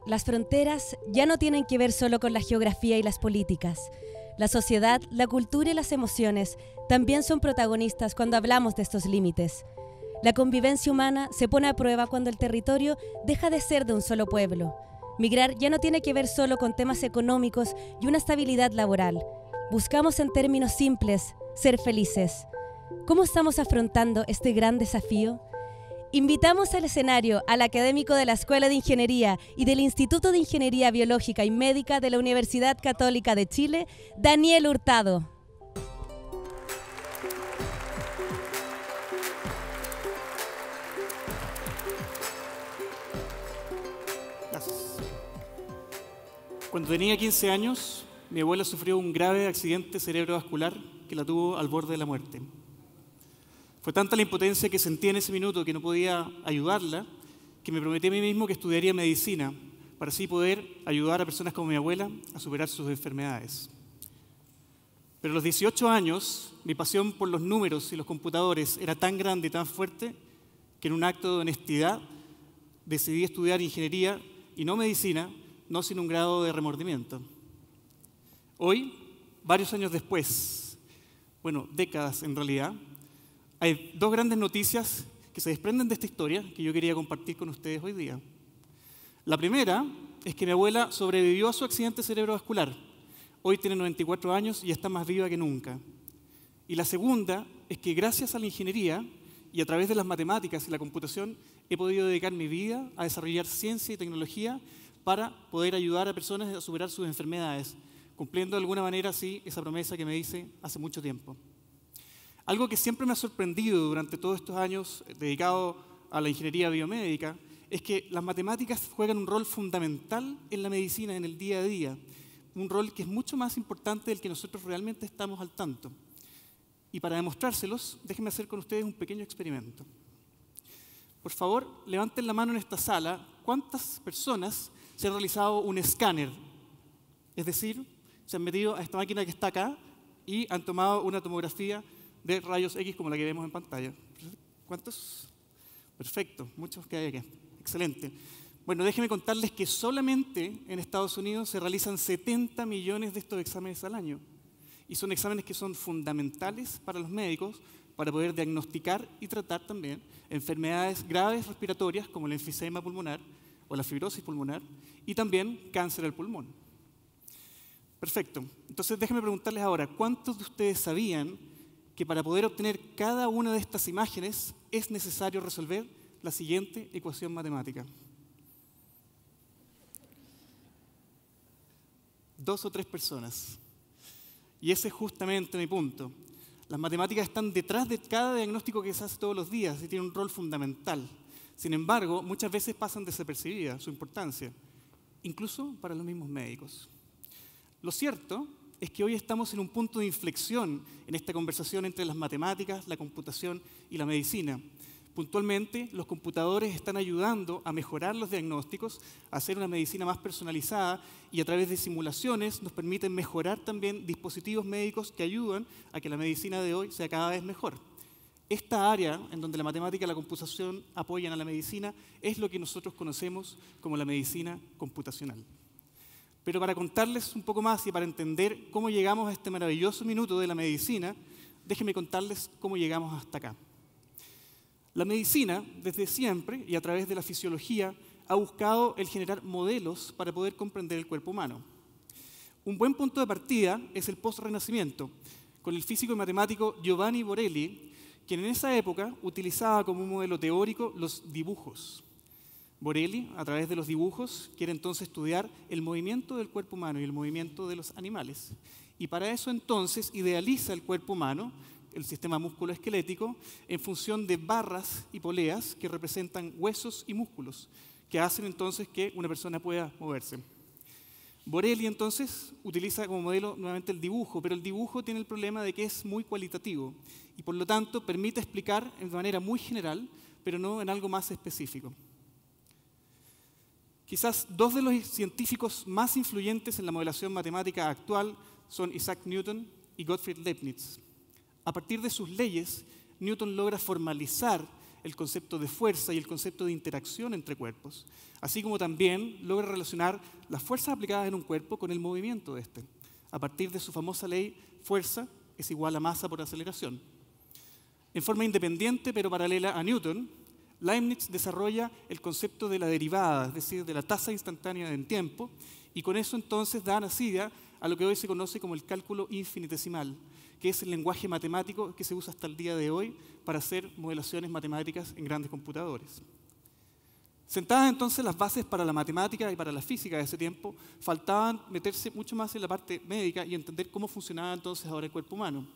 Las fronteras ya no tienen que ver solo con la geografía y las políticas. La sociedad, la cultura y las emociones también son protagonistas cuando hablamos de estos límites. La convivencia humana se pone a prueba cuando el territorio deja de ser de un solo pueblo. Migrar ya no tiene que ver solo con temas económicos y una estabilidad laboral. Buscamos en términos simples ser felices. ¿Cómo estamos afrontando este gran desafío? Invitamos al escenario al académico de la Escuela de Ingeniería y del Instituto de Ingeniería Biológica y Médica de la Universidad Católica de Chile, Daniel Hurtado. Gracias. Cuando tenía 15 años, mi abuela sufrió un grave accidente cerebrovascular que la tuvo al borde de la muerte. Fue tanta la impotencia que sentí en ese minuto que no podía ayudarla, que me prometí a mí mismo que estudiaría medicina para así poder ayudar a personas como mi abuela a superar sus enfermedades. Pero a los 18 años, mi pasión por los números y los computadores era tan grande y tan fuerte que en un acto de honestidad decidí estudiar ingeniería y no medicina, no sin un grado de remordimiento. Hoy, varios años después, bueno, décadas en realidad, hay dos grandes noticias que se desprenden de esta historia que yo quería compartir con ustedes hoy día. La primera es que mi abuela sobrevivió a su accidente cerebrovascular. Hoy tiene 94 años y está más viva que nunca. Y la segunda es que gracias a la ingeniería y a través de las matemáticas y la computación he podido dedicar mi vida a desarrollar ciencia y tecnología para poder ayudar a personas a superar sus enfermedades, cumpliendo de alguna manera así esa promesa que me hice hace mucho tiempo. Algo que siempre me ha sorprendido durante todos estos años dedicado a la ingeniería biomédica es que las matemáticas juegan un rol fundamental en la medicina, en el día a día, un rol que es mucho más importante del que nosotros realmente estamos al tanto. Y para demostrárselos, déjenme hacer con ustedes un pequeño experimento. Por favor, levanten la mano en esta sala, ¿cuántas personas se han realizado un escáner? Es decir, se han metido a esta máquina que está acá y han tomado una tomografía de rayos X como la que vemos en pantalla. ¿Cuántos? Perfecto, muchos que hay aquí. Excelente. Bueno, déjenme contarles que solamente en Estados Unidos se realizan 70 millones de estos exámenes al año. Y son exámenes que son fundamentales para los médicos para poder diagnosticar y tratar también enfermedades graves respiratorias como el enfisema pulmonar o la fibrosis pulmonar y también cáncer al pulmón. Perfecto. Entonces déjenme preguntarles ahora, ¿cuántos de ustedes sabían que para poder obtener cada una de estas imágenes es necesario resolver la siguiente ecuación matemática? 2 o 3 personas. Y ese es justamente mi punto. Las matemáticas están detrás de cada diagnóstico que se hace todos los días y tienen un rol fundamental. Sin embargo, muchas veces pasan desapercibida su importancia, incluso para los mismos médicos. Lo cierto es que hoy estamos en un punto de inflexión en esta conversación entre las matemáticas, la computación y la medicina. Puntualmente, los computadores están ayudando a mejorar los diagnósticos, a hacer una medicina más personalizada y a través de simulaciones nos permiten mejorar también dispositivos médicos que ayudan a que la medicina de hoy sea cada vez mejor. Esta área en donde la matemática y la computación apoyan a la medicina es lo que nosotros conocemos como la medicina computacional. Pero para contarles un poco más y para entender cómo llegamos a este maravilloso minuto de la medicina, déjenme contarles cómo llegamos hasta acá. La medicina, desde siempre y a través de la fisiología, ha buscado el generar modelos para poder comprender el cuerpo humano. Un buen punto de partida es el post-renacimiento, con el físico y matemático Giovanni Borelli, quien en esa época utilizaba como un modelo teórico los dibujos. Borelli, a través de los dibujos, quiere entonces estudiar el movimiento del cuerpo humano y el movimiento de los animales. Y para eso entonces idealiza el cuerpo humano, el sistema músculo-esquelético, en función de barras y poleas que representan huesos y músculos, que hacen entonces que una persona pueda moverse. Borelli entonces utiliza como modelo nuevamente el dibujo, pero el dibujo tiene el problema de que es muy cualitativo y por lo tanto permite explicar de manera muy general, pero no en algo más específico. Quizás 2 de los científicos más influyentes en la modelación matemática actual son Isaac Newton y Gottfried Leibniz. A partir de sus leyes, Newton logra formalizar el concepto de fuerza y el concepto de interacción entre cuerpos, así como también logra relacionar las fuerzas aplicadas en un cuerpo con el movimiento de este, a partir de su famosa ley fuerza es igual a masa por aceleración. En forma independiente pero paralela a Newton, Leibniz desarrolla el concepto de la derivada, es decir, de la tasa instantánea en tiempo, y con eso entonces da nacida a lo que hoy se conoce como el cálculo infinitesimal, que es el lenguaje matemático que se usa hasta el día de hoy para hacer modelaciones matemáticas en grandes computadores. Sentadas entonces las bases para la matemática y para la física de ese tiempo, faltaban meterse mucho más en la parte médica y entender cómo funcionaba entonces ahora el cuerpo humano.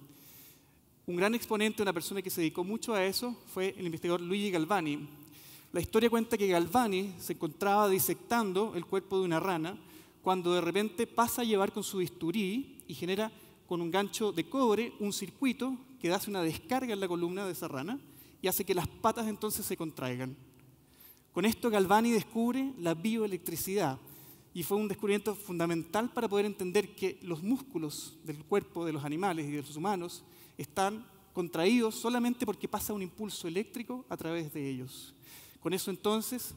Un gran exponente, una persona que se dedicó mucho a eso, fue el investigador Luigi Galvani. La historia cuenta que Galvani se encontraba disectando el cuerpo de una rana cuando de repente pasa a llevar con su bisturí y genera con un gancho de cobre un circuito que hace una descarga en la columna de esa rana y hace que las patas entonces se contraigan. Con esto Galvani descubre la bioelectricidad y fue un descubrimiento fundamental para poder entender que los músculos del cuerpo de los animales y de los humanos están contraídos solamente porque pasa un impulso eléctrico a través de ellos. Con eso entonces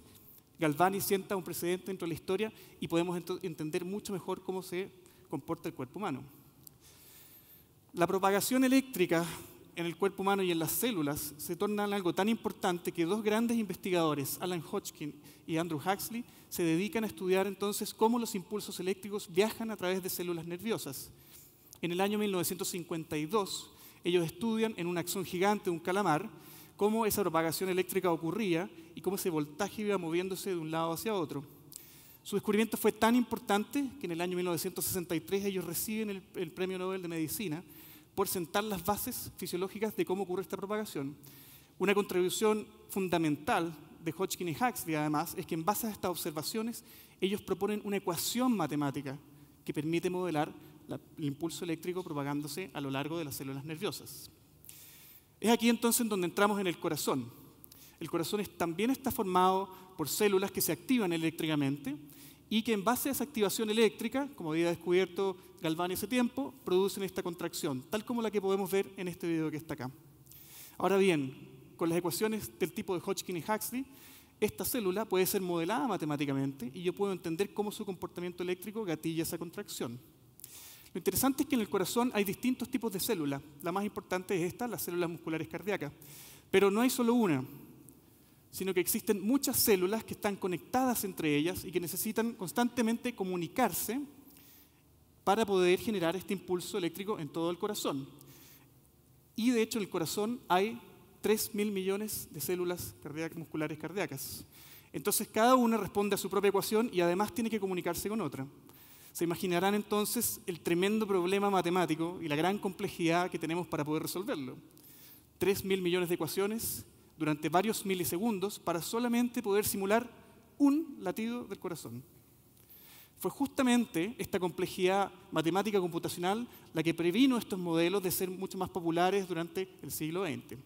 Galvani sienta un precedente dentro de la historia y podemos entender mucho mejor cómo se comporta el cuerpo humano. La propagación eléctrica en el cuerpo humano y en las células se torna en algo tan importante que dos grandes investigadores, Alan Hodgkin y Andrew Huxley, se dedican a estudiar entonces cómo los impulsos eléctricos viajan a través de células nerviosas. En el año 1952, ellos estudian en un axón gigante de un calamar cómo esa propagación eléctrica ocurría y cómo ese voltaje iba moviéndose de un lado hacia otro. Su descubrimiento fue tan importante que en el año 1963 ellos reciben el Premio Nobel de Medicina por sentar las bases fisiológicas de cómo ocurre esta propagación. Una contribución fundamental de Hodgkin y Huxley, además, es que en base a estas observaciones, ellos proponen una ecuación matemática que permite modelar el impulso eléctrico propagándose a lo largo de las células nerviosas. Es aquí entonces donde entramos en el corazón. El corazón también está formado por células que se activan eléctricamente y que en base a esa activación eléctrica, como había descubierto Galvani hace tiempo, producen esta contracción, tal como la que podemos ver en este video que está acá. Ahora bien, con las ecuaciones del tipo de Hodgkin y Huxley, esta célula puede ser modelada matemáticamente y yo puedo entender cómo su comportamiento eléctrico gatilla esa contracción. Lo interesante es que en el corazón hay distintos tipos de células. La más importante es esta, las células musculares cardíacas. Pero no hay solo una, sino que existen muchas células que están conectadas entre ellas y que necesitan constantemente comunicarse para poder generar este impulso eléctrico en todo el corazón. Y de hecho en el corazón hay 3.000 millones de células musculares cardíacas. Entonces cada una responde a su propia ecuación y además tiene que comunicarse con otra. Se imaginarán entonces el tremendo problema matemático y la gran complejidad que tenemos para poder resolverlo. 3.000 millones de ecuaciones durante varios milisegundos para solamente poder simular un latido del corazón. Fue justamente esta complejidad matemática computacional la que previno estos modelos de ser mucho más populares durante el siglo XX.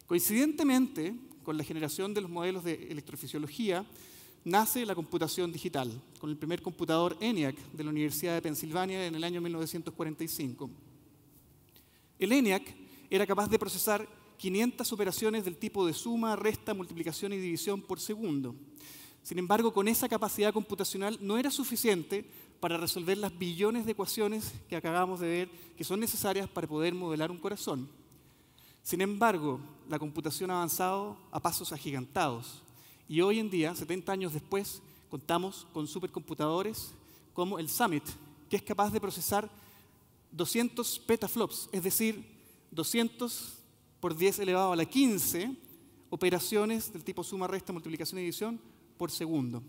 Coincidentemente con la generación de los modelos de electrofisiología, nace la computación digital, con el primer computador ENIAC de la Universidad de Pensilvania en el año 1945. El ENIAC era capaz de procesar 500 operaciones del tipo de suma, resta, multiplicación y división por segundo. Sin embargo, con esa capacidad computacional no era suficiente para resolver las billones de ecuaciones que acabamos de ver que son necesarias para poder modelar un corazón. Sin embargo, la computación ha avanzado a pasos agigantados. Y hoy en día, 70 años después, contamos con supercomputadores como el Summit, que es capaz de procesar 200 petaflops, es decir, 200 por 10 elevado a la 15 operaciones del tipo suma, resta, multiplicación y división por segundo.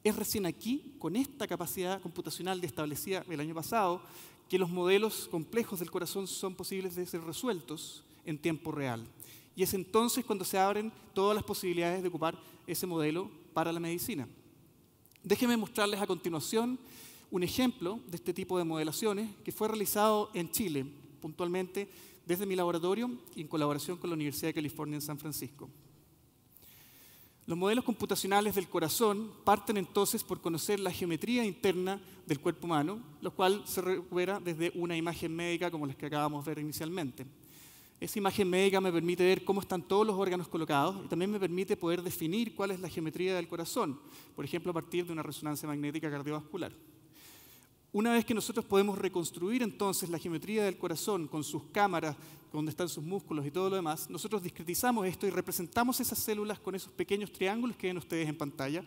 Es recién aquí, con esta capacidad computacional establecida el año pasado, que los modelos complejos del corazón son posibles de ser resueltos en tiempo real. Y es entonces cuando se abren todas las posibilidades de ocupar ese modelo para la medicina. Déjenme mostrarles a continuación un ejemplo de este tipo de modelaciones que fue realizado en Chile, puntualmente desde mi laboratorio y en colaboración con la Universidad de California en San Francisco. Los modelos computacionales del corazón parten entonces por conocer la geometría interna del cuerpo humano, lo cual se recupera desde una imagen médica como las que acabamos de ver inicialmente. Esa imagen médica me permite ver cómo están todos los órganos colocados y también me permite poder definir cuál es la geometría del corazón, por ejemplo, a partir de una resonancia magnética cardiovascular. Una vez que nosotros podemos reconstruir entonces la geometría del corazón con sus cámaras, donde están sus músculos y todo lo demás, nosotros discretizamos esto y representamos esas células con esos pequeños triángulos que ven ustedes en pantalla,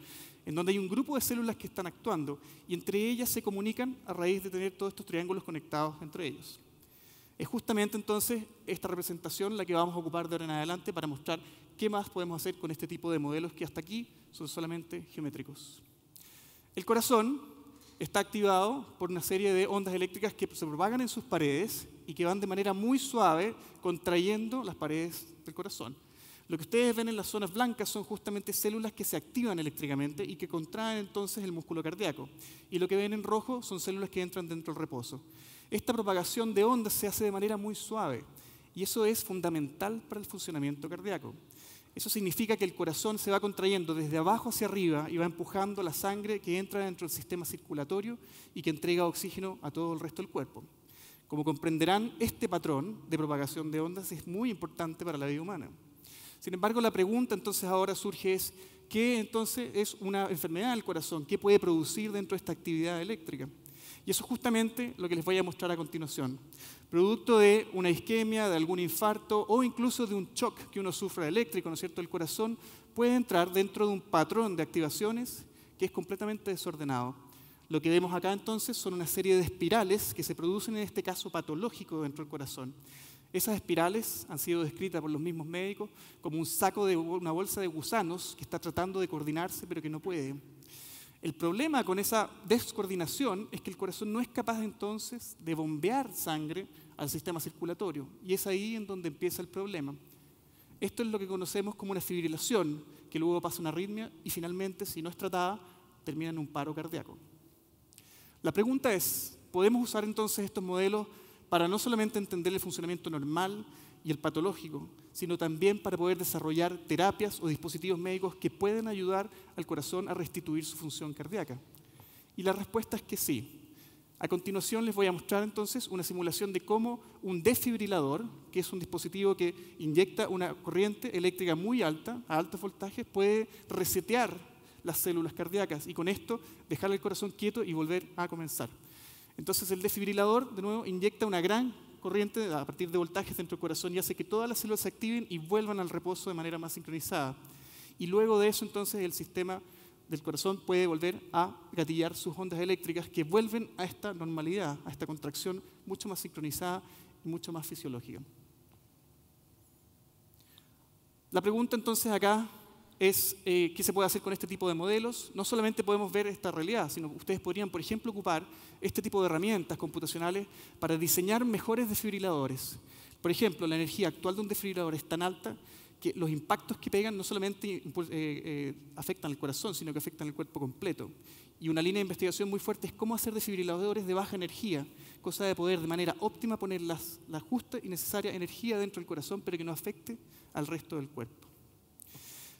en donde hay un grupo de células que están actuando y entre ellas se comunican a raíz de tener todos estos triángulos conectados entre ellos. Es justamente entonces esta representación la que vamos a ocupar de ahora en adelante para mostrar qué más podemos hacer con este tipo de modelos que hasta aquí son solamente geométricos. El corazón está activado por una serie de ondas eléctricas que se propagan en sus paredes y que van de manera muy suave contrayendo las paredes del corazón. Lo que ustedes ven en las zonas blancas son justamente células que se activan eléctricamente y que contraen entonces el músculo cardíaco. Y lo que ven en rojo son células que entran dentro del reposo. Esta propagación de ondas se hace de manera muy suave y eso es fundamental para el funcionamiento cardíaco. Eso significa que el corazón se va contrayendo desde abajo hacia arriba y va empujando la sangre que entra dentro del sistema circulatorio y que entrega oxígeno a todo el resto del cuerpo. Como comprenderán, este patrón de propagación de ondas es muy importante para la vida humana. Sin embargo, la pregunta entonces ahora surge es, ¿qué entonces es una enfermedad del corazón? ¿Qué puede producir dentro de esta actividad eléctrica? Y eso es justamente lo que les voy a mostrar a continuación. Producto de una isquemia, de algún infarto o incluso de un shock que uno sufra eléctrico, ¿no es cierto? El corazón puede entrar dentro de un patrón de activaciones que es completamente desordenado. Lo que vemos acá entonces son una serie de espirales que se producen en este caso patológico dentro del corazón. Esas espirales han sido descritas por los mismos médicos como un saco de una bolsa de gusanos que está tratando de coordinarse pero que no puede. El problema con esa descoordinación es que el corazón no es capaz entonces de bombear sangre al sistema circulatorio y es ahí en donde empieza el problema. Esto es lo que conocemos como una fibrilación, que luego pasa a una arritmia y finalmente, si no es tratada, termina en un paro cardíaco. La pregunta es, ¿podemos usar entonces estos modelos para no solamente entender el funcionamiento normal y el patológico, sino también para poder desarrollar terapias o dispositivos médicos que pueden ayudar al corazón a restituir su función cardíaca? Y la respuesta es que sí. A continuación les voy a mostrar entonces una simulación de cómo un desfibrilador, que es un dispositivo que inyecta una corriente eléctrica muy alta, a altos voltajes, puede resetear las células cardíacas y con esto dejar el corazón quieto y volver a comenzar. Entonces el desfibrilador, de nuevo, inyecta una gran corriente a partir de voltajes dentro del corazón y hace que todas las células se activen y vuelvan al reposo de manera más sincronizada. Y luego de eso, entonces, el sistema del corazón puede volver a gatillar sus ondas eléctricas que vuelven a esta normalidad, a esta contracción mucho más sincronizada y mucho más fisiológica. La pregunta entonces acá es qué se puede hacer con este tipo de modelos. No solamente podemos ver esta realidad, sino que ustedes podrían, por ejemplo, ocupar este tipo de herramientas computacionales para diseñar mejores desfibriladores. Por ejemplo, la energía actual de un desfibrilador es tan alta que los impactos que pegan no solamente afectan al corazón, sino que afectan el cuerpo completo. Y una línea de investigación muy fuerte es cómo hacer desfibriladores de baja energía, cosa de poder de manera óptima poner la justa y necesaria energía dentro del corazón, pero que no afecte al resto del cuerpo.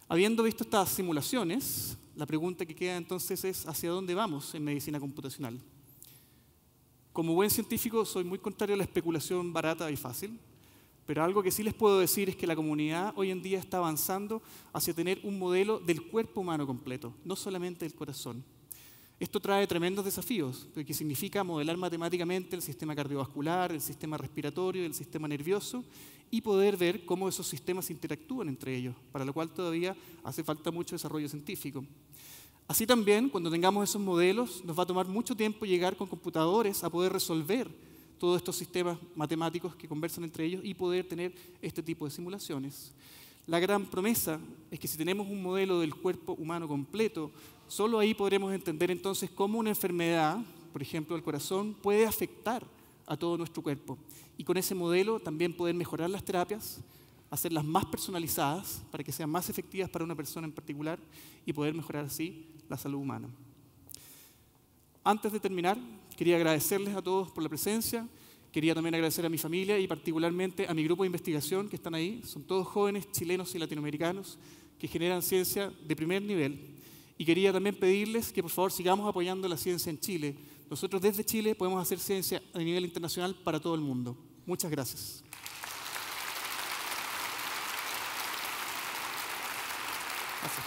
Habiendo visto estas simulaciones, la pregunta que queda entonces es ¿hacia dónde vamos en medicina computacional? Como buen científico soy muy contrario a la especulación barata y fácil, pero algo que sí les puedo decir es que la comunidad hoy en día está avanzando hacia tener un modelo del cuerpo humano completo, no solamente del corazón. Esto trae tremendos desafíos, que significa modelar matemáticamente el sistema cardiovascular, el sistema respiratorio, el sistema nervioso y poder ver cómo esos sistemas interactúan entre ellos, para lo cual todavía hace falta mucho desarrollo científico. Así también, cuando tengamos esos modelos, nos va a tomar mucho tiempo llegar con computadores a poder resolver todos estos sistemas matemáticos que conversan entre ellos y poder tener este tipo de simulaciones. La gran promesa es que si tenemos un modelo del cuerpo humano completo, solo ahí podremos entender entonces cómo una enfermedad, por ejemplo el corazón, puede afectar a todo nuestro cuerpo. Y con ese modelo también poder mejorar las terapias, hacerlas más personalizadas para que sean más efectivas para una persona en particular y poder mejorar así la salud humana. Antes de terminar, quería agradecerles a todos por la presencia. Quería también agradecer a mi familia y particularmente a mi grupo de investigación que están ahí. Son todos jóvenes chilenos y latinoamericanos que generan ciencia de primer nivel. Y quería también pedirles que por favor sigamos apoyando la ciencia en Chile. Nosotros desde Chile podemos hacer ciencia a nivel internacional para todo el mundo. Muchas gracias. Gracias.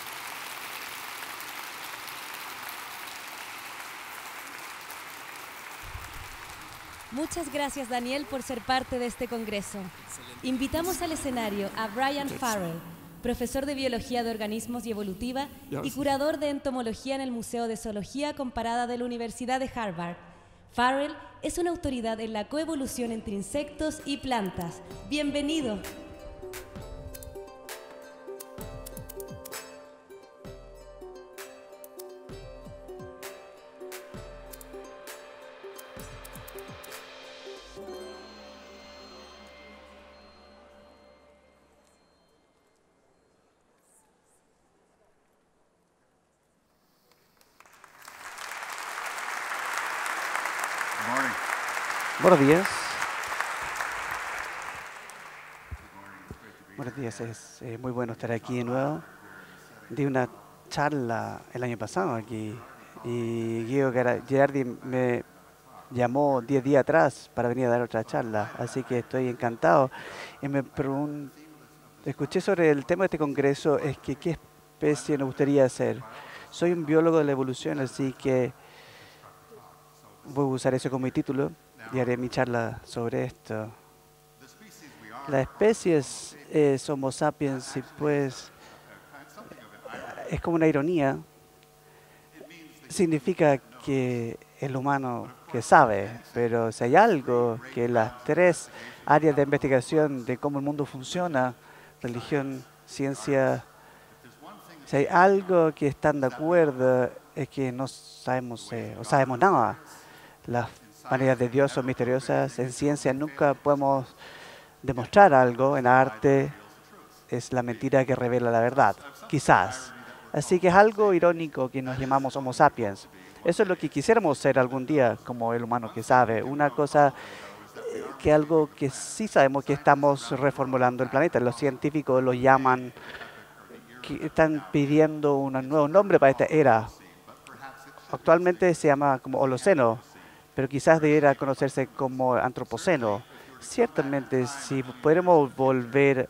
Muchas gracias, Daniel, por ser parte de este congreso. Invitamos al escenario a Brian Farrell, profesor de Biología de Organismos y Evolutiva y curador de Entomología en el Museo de Zoología Comparada de la Universidad de Harvard. Farrell es una autoridad en la coevolución entre insectos y plantas. ¡Bienvenido! Buenos días. Buenos días, es muy bueno estar aquí de nuevo. Di una charla el año pasado aquí y Guido Gerardi me llamó 10 días atrás para venir a dar otra charla, así que estoy encantado. Y me escuché sobre el tema de este congreso, es que qué especie nos gustaría ser. Soy un biólogo de la evolución, así que voy a usar eso como mi título y haré mi charla sobre esto. La especie es Homo sapiens y pues es como una ironía. Significa que el humano que sabe, pero si hay algo que las tres áreas de investigación de cómo el mundo funciona, religión, ciencia, si hay algo que están de acuerdo es que no sabemos o sabemos nada. Las maneras de Dios son misteriosas. En ciencia nunca podemos demostrar algo. En arte es la mentira que revela la verdad, quizás. Así que es algo irónico que nos llamamos Homo sapiens. Eso es lo que quisiéramos ser algún día, como el humano que sabe. Una cosa que algo que sí sabemos que estamos reformulando el planeta. Los científicos lo llaman, que están pidiendo un nuevo nombre para esta era. Actualmente se llama como Holoceno, pero quizás debiera conocerse como Antropoceno. Ciertamente, si podemos volver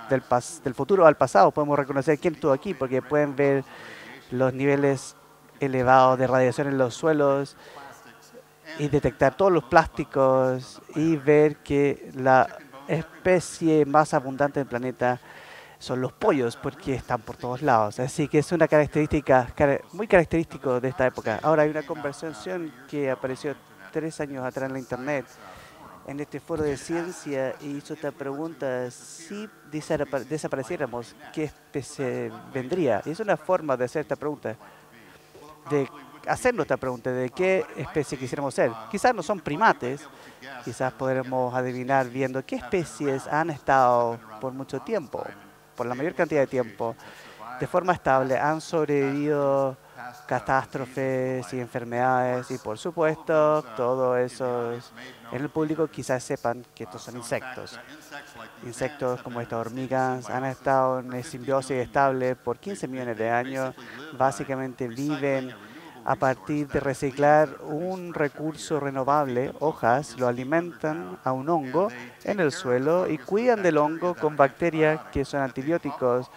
del futuro al pasado, podemos reconocer quién estuvo aquí, porque pueden ver los niveles elevados de radiación en los suelos y detectar todos los plásticos y ver que la especie más abundante del planeta son los pollos, porque están por todos lados. Así que es una característica muy característico de esta época. Ahora hay una conversación que apareció 3 años atrás en la internet, en este foro de ciencia, y hizo esta pregunta: si desapareciéramos, ¿qué especie vendría? Y es una forma de hacer esta pregunta, de hacernos esta pregunta, de qué especie quisiéramos ser. Quizás no son primates, quizás podremos adivinar viendo qué especies han estado por mucho tiempo, por la mayor cantidad de tiempo, de forma estable, han sobrevivido catástrofes y enfermedades, y por supuesto, todo eso en el público quizás sepan que estos son insectos. Insectos como estas hormigas han estado en simbiosis estable por 15 millones de años. Básicamente viven a partir de reciclar un recurso renovable, hojas, lo alimentan a un hongo en el suelo y cuidan del hongo con bacterias que son antibióticos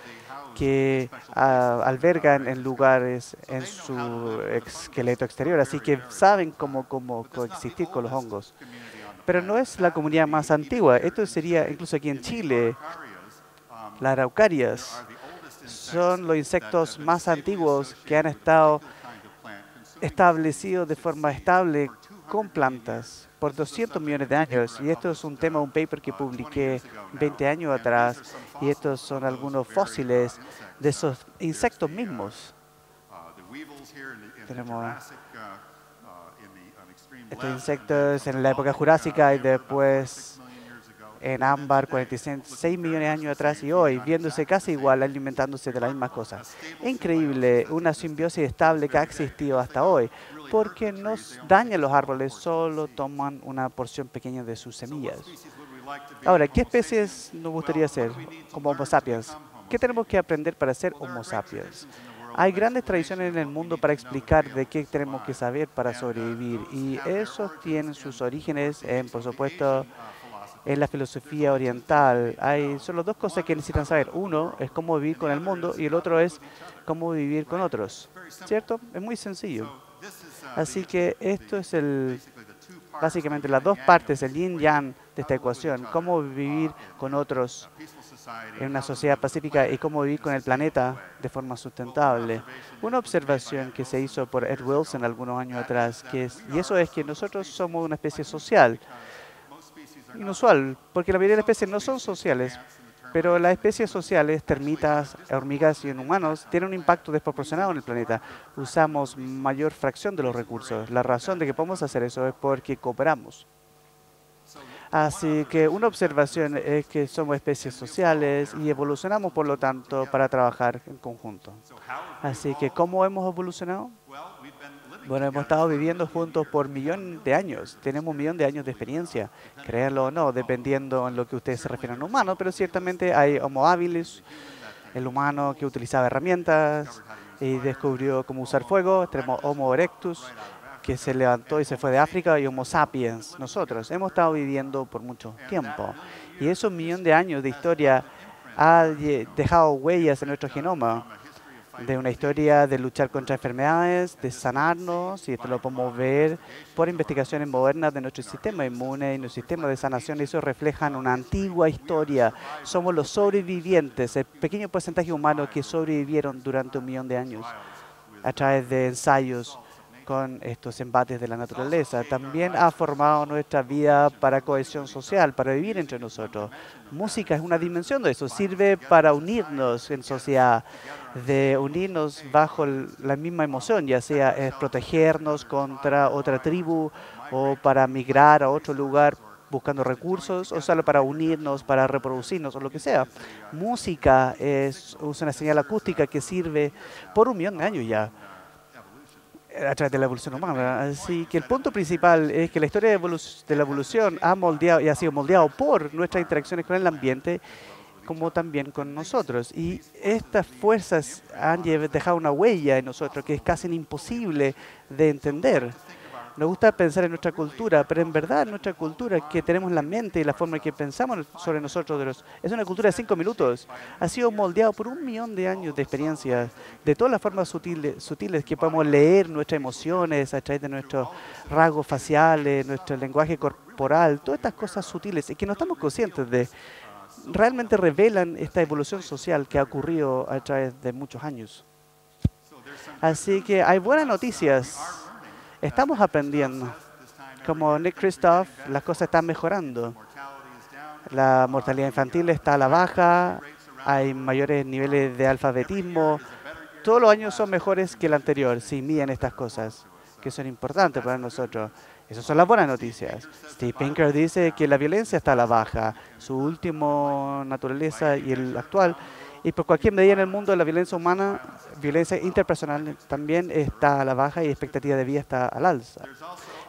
que albergan en lugares en su esqueleto exterior. Así que saben cómo coexistir con los hongos. Pero no es la comunidad más antigua. Esto sería incluso aquí en Chile. Las araucarias son los insectos más antiguos que han estado establecidos de forma estable con plantas por 200 millones de años. Y esto es un paper que publiqué 20 años atrás. Y estos son algunos fósiles de esos insectos mismos. Tenemos estos insectos en la época jurásica y después en ámbar 46 millones de años atrás y hoy, viéndose casi igual, alimentándose de las mismas cosas. Increíble, una simbiosis estable que ha existido hasta hoy, porque no dañan los árboles, solo toman una porción pequeña de sus semillas. Ahora, ¿qué especies nos gustaría ser como Homo sapiens? ¿Qué tenemos que aprender para ser Homo sapiens? Hay grandes tradiciones en el mundo para explicar de qué tenemos que saber para sobrevivir, y esos tienen sus orígenes en, por supuesto, en la filosofía oriental hay solo dos cosas que necesitan saber. Uno es cómo vivir con el mundo y el otro es cómo vivir con otros. ¿Cierto? Es muy sencillo. Así que esto es básicamente las dos partes, el yin-yang de esta ecuación. Cómo vivir con otros en una sociedad pacífica y cómo vivir con el planeta de forma sustentable. Una observación que se hizo por Ed Wilson algunos años atrás, y eso es que nosotros somos una especie social. Inusual, porque la mayoría de las especies no son sociales, pero las especies sociales, termitas, hormigas y humanos, tienen un impacto desproporcionado en el planeta. Usamos mayor fracción de los recursos. La razón de que podemos hacer eso es porque cooperamos. Así que una observación es que somos especies sociales y evolucionamos, por lo tanto, para trabajar en conjunto. Así que, ¿cómo hemos evolucionado? Bueno, hemos estado viviendo juntos por millones de años. Tenemos 1.000.000 de años de experiencia, créanlo o no, dependiendo en lo que ustedes se refieren a humano, pero ciertamente hay Homo habilis, el humano que utilizaba herramientas y descubrió cómo usar fuego. Tenemos Homo erectus, que se levantó y se fue de África, y Homo sapiens, nosotros. Hemos estado viviendo por mucho tiempo. Y esos 1.000.000 de años de historia ha dejado huellas en nuestro genoma, de una historia de luchar contra enfermedades, de sanarnos, y esto lo podemos ver por investigaciones modernas de nuestro sistema inmune y nuestro sistema de sanación. Eso refleja una antigua historia. Somos los sobrevivientes, el pequeño porcentaje humano que sobrevivieron durante 1.000.000 de años a través de ensayos con estos embates de la naturaleza. También ha formado nuestra vida para cohesión social, para vivir entre nosotros. Música es una dimensión de eso, sirve para unirnos en sociedad, de unirnos bajo la misma emoción, ya sea es protegernos contra otra tribu o para migrar a otro lugar buscando recursos, o solo para unirnos, para reproducirnos o lo que sea. Música es una señal acústica que sirve por 1.000.000 de años ya, a través de la evolución humana. Así que el punto principal es que la historia de la evolución ha moldeado y ha sido moldeado por nuestras interacciones con el ambiente, como también con nosotros. Y estas fuerzas han dejado una huella en nosotros que es casi imposible de entender. Nos gusta pensar en nuestra cultura, pero en verdad nuestra cultura, que tenemos la mente y la forma en que pensamos sobre nosotros, es una cultura de 5 minutos. Ha sido moldeado por 1.000.000 de años de experiencias, de todas las formas sutiles que podemos leer nuestras emociones a través de nuestros rasgos faciales, nuestro lenguaje corporal, todas estas cosas sutiles y que no estamos conscientes de, realmente revelan esta evolución social que ha ocurrido a través de muchos años. Así que hay buenas noticias. Estamos aprendiendo. Como Nick Kristof, las cosas están mejorando. La mortalidad infantil está a la baja, hay mayores niveles de alfabetismo. Todos los años son mejores que el anterior, si miden estas cosas, que son importantes para nosotros. Esas son las buenas noticias. Steve Pinker dice que la violencia está a la baja, su último naturaleza y el actual. Y por cualquier medida en el mundo, la violencia humana, violencia interpersonal, también está a la baja y la expectativa de vida está al alza.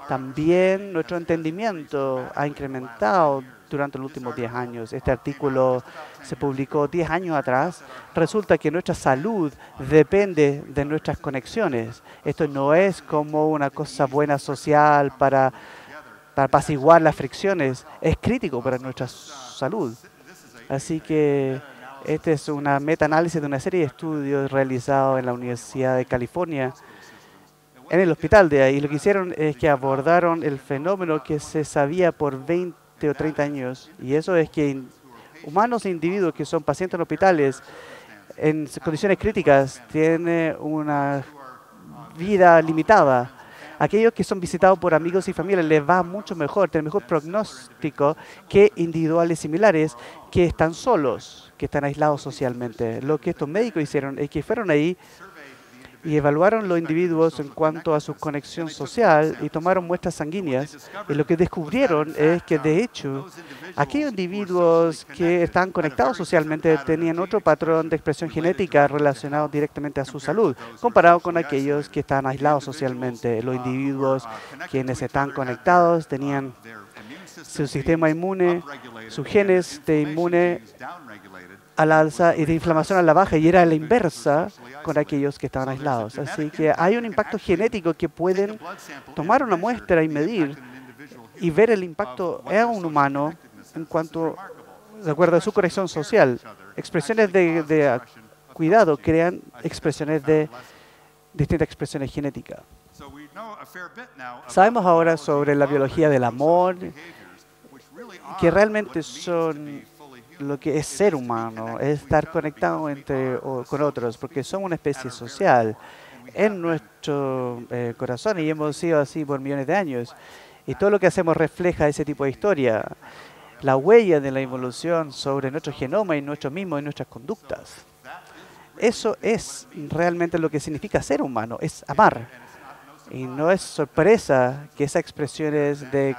También nuestro entendimiento ha incrementado durante los últimos 10 años. Este artículo se publicó 10 años atrás. Resulta que nuestra salud depende de nuestras conexiones. Esto no es como una cosa buena social para apaciguar las fricciones. Es crítico para nuestra salud. Así que este es una meta-análisis de una serie de estudios realizados en la Universidad de California, en el hospital de ahí. Lo que hicieron es que abordaron el fenómeno que se sabía por 20 o 30 años, y eso es que humanos e individuos que son pacientes en hospitales en condiciones críticas tienen una vida limitada. Aquellos que son visitados por amigos y familias les va mucho mejor, tienen mejor pronóstico que individuales similares que están solos, que están aislados socialmente. Lo que estos médicos hicieron es que fueron ahí y evaluaron los individuos en cuanto a su conexión social y tomaron muestras sanguíneas. Y lo que descubrieron es que, de hecho, aquellos individuos que están conectados socialmente tenían otro patrón de expresión genética relacionado directamente a su salud, comparado con aquellos que están aislados socialmente. Los individuos quienes están conectados tenían su sistema inmune, sus genes de inmune al alza y de inflamación a la baja, y era la inversa con aquellos que estaban aislados. Así que hay un impacto genético que pueden tomar una muestra y medir y ver el impacto en un humano en cuanto, de acuerdo a su corrección social. Expresiones de cuidado crean expresiones de distintas expresiones genéticas. Sabemos ahora sobre la biología del amor, que realmente son lo que es ser humano, es estar conectado con otros, porque somos una especie social en nuestro corazón y hemos sido así por millones de años. Y todo lo que hacemos refleja ese tipo de historia, la huella de la evolución sobre nuestro genoma y nosotros mismos y nuestras conductas. Eso es realmente lo que significa ser humano, es amar. Y no es sorpresa que esas expresiones de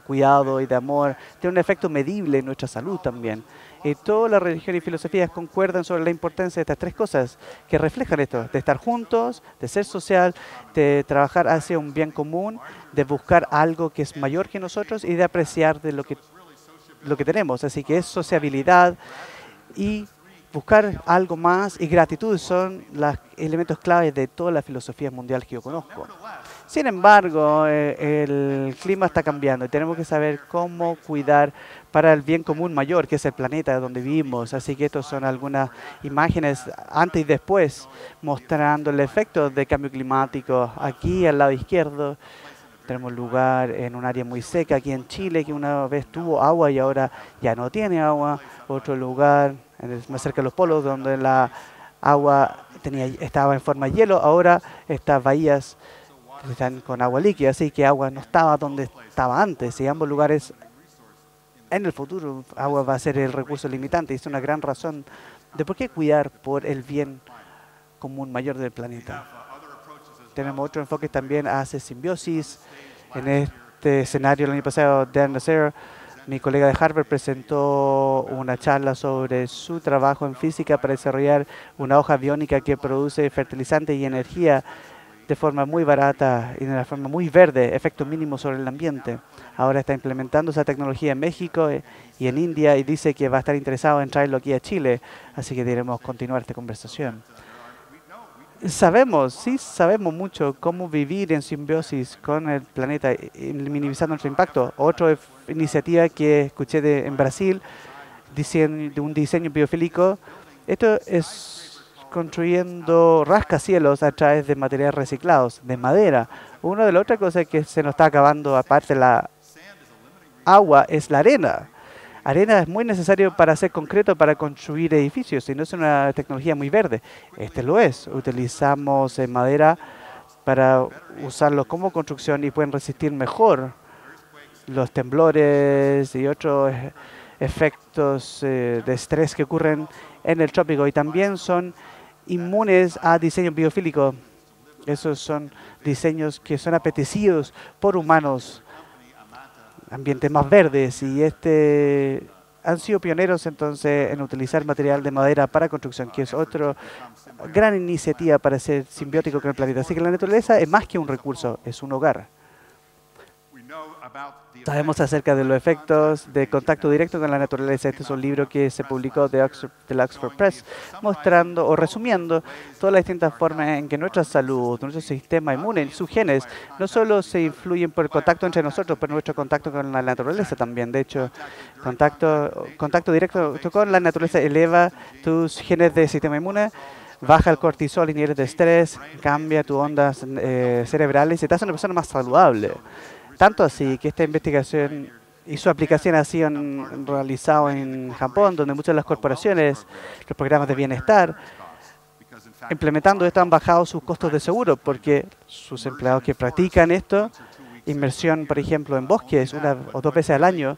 cuidado y de amor tienen un efecto medible en nuestra salud también. Y todas las religiones y filosofías concuerdan sobre la importancia de estas tres cosas que reflejan esto, de estar juntos, de ser social, de trabajar hacia un bien común, de buscar algo que es mayor que nosotros y de apreciar de lo que tenemos. Así que es sociabilidad y buscar algo más, y gratitud son los elementos claves de toda la filosofía mundial que yo conozco. Sin embargo, el clima está cambiando y tenemos que saber cómo cuidar para el bien común mayor, que es el planeta donde vivimos. Así que estas son algunas imágenes antes y después, mostrando el efecto del cambio climático. Aquí al lado izquierdo tenemos lugar en un área muy seca aquí en Chile, que una vez tuvo agua y ahora ya no tiene agua. Otro lugar más cerca de los polos, donde la agua estaba en forma de hielo, ahora estas bahías están con agua líquida, así que agua no estaba donde estaba antes. Y ambos lugares, en el futuro, agua va a ser el recurso limitante. Y es una gran razón de por qué cuidar por el bien común mayor del planeta. Tenemos otro enfoque también hacia simbiosis. En este escenario, el año pasado, Dan Lacer, mi colega de Harvard, presentó una charla sobre su trabajo en física para desarrollar una hoja biónica que produce fertilizante y energía de forma muy barata y de una forma muy verde, efecto mínimo sobre el ambiente. Ahora está implementando esa tecnología en México y en India y dice que va a estar interesado en traerlo aquí a Chile, así que debemos continuar esta conversación. Sabemos mucho cómo vivir en simbiosis con el planeta, minimizando nuestro impacto. Otra iniciativa que escuché en Brasil, de un diseño biofílico, esto es construyendo rascacielos a través de materiales reciclados, de madera. Una de las otras cosas que se nos está acabando, aparte de la agua, es la arena. Arena es muy necesario para hacer concreto, para construir edificios, y no es una tecnología muy verde. Este lo es. Utilizamos madera para usarlo como construcción y pueden resistir mejor los temblores y otros efectos de estrés que ocurren en el trópico. Y también son inmunes a diseño biofílico. Esos son diseños que son apetecidos por humanos, ambientes más verdes, y han sido pioneros entonces en utilizar material de madera para construcción, que es otra gran iniciativa para ser simbiótico con el planeta. Así que la naturaleza es más que un recurso, es un hogar. Sabemos acerca de los efectos de contacto directo con la naturaleza. Este es un libro que se publicó de la Oxford Press, mostrando o resumiendo todas las distintas formas en que nuestra salud, nuestro sistema inmune, sus genes, no solo se influyen por el contacto entre nosotros, pero nuestro contacto con la naturaleza también. De hecho, contacto directo con la naturaleza eleva tus genes de sistema inmune, baja el cortisol y niveles de estrés, cambia tus ondas cerebrales y te hace una persona más saludable. Tanto así que esta investigación y su aplicación ha sido realizado en Japón, donde muchas de las corporaciones, los programas de bienestar, implementando esto han bajado sus costos de seguro, porque sus empleados que practican esto, inversión, por ejemplo, en bosques 1 o 2 veces al año,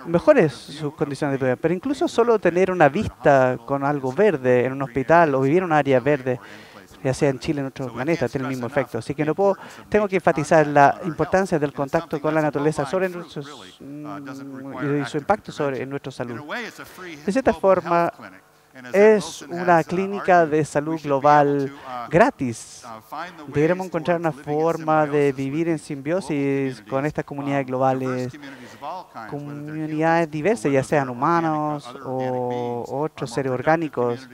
mejores sus condiciones de vida. Pero incluso solo tener una vista con algo verde en un hospital o vivir en un área verde, ya sea en Chile o en otro planeta, tiene el mismo efecto. Así que tengo que enfatizar la importancia del contacto con la naturaleza sobre y su impacto sobre nuestra salud. De cierta forma, es una clínica de salud global gratis. Deberemos encontrar una forma de vivir en simbiosis con estas comunidades globales, comunidades diversas, ya sean humanos o otros seres orgánicos.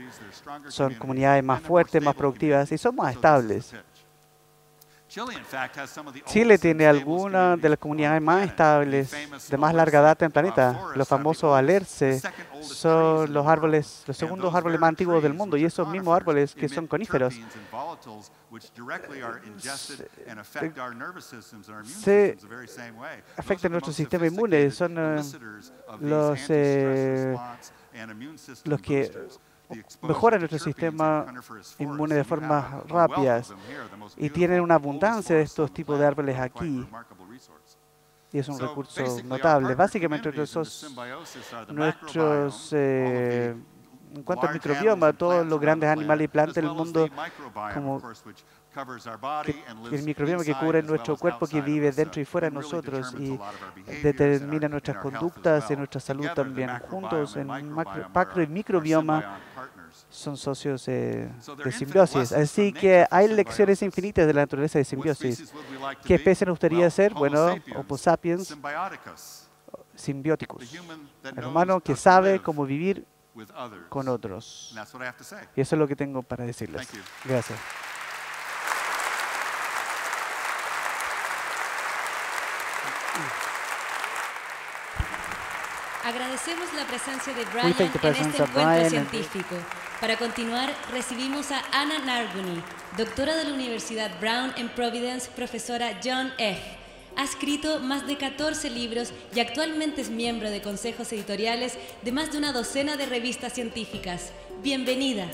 Son comunidades más fuertes, más productivas y son más estables. Chile tiene algunas de las comunidades más estables, de más larga data en el planeta. Los famosos alerce son los árboles, los segundos árboles más antiguos del mundo, y esos mismos árboles que son coníferos se afectan nuestro sistema inmune. Son los que mejoran nuestro sistema inmune de forma rápida, y tienen una abundancia de estos tipos de árboles aquí, y es un recurso notable. Básicamente, en cuanto al microbioma, todos los grandes animales y plantas del mundo, como el microbioma que cubre nuestro cuerpo, que vive dentro y fuera de nosotros y determina nuestras conductas y nuestra salud también. Juntos, en macro y microbioma, son socios de simbiosis. Así que hay lecciones infinitas de la naturaleza de simbiosis. ¿Qué especie nos gustaría ser? Bueno, Homo sapiens simbióticos. El humano que sabe cómo vivir con otros. Y eso es lo que tengo para decirles. Gracias. Agradecemos la presencia de Brian en este encuentro científico. Para continuar, recibimos a Anna Narboni, doctora de la Universidad Brown en Providence, profesora John F. Ha escrito más de 14 libros y actualmente es miembro de consejos editoriales de más de una docena de revistas científicas. Bienvenida.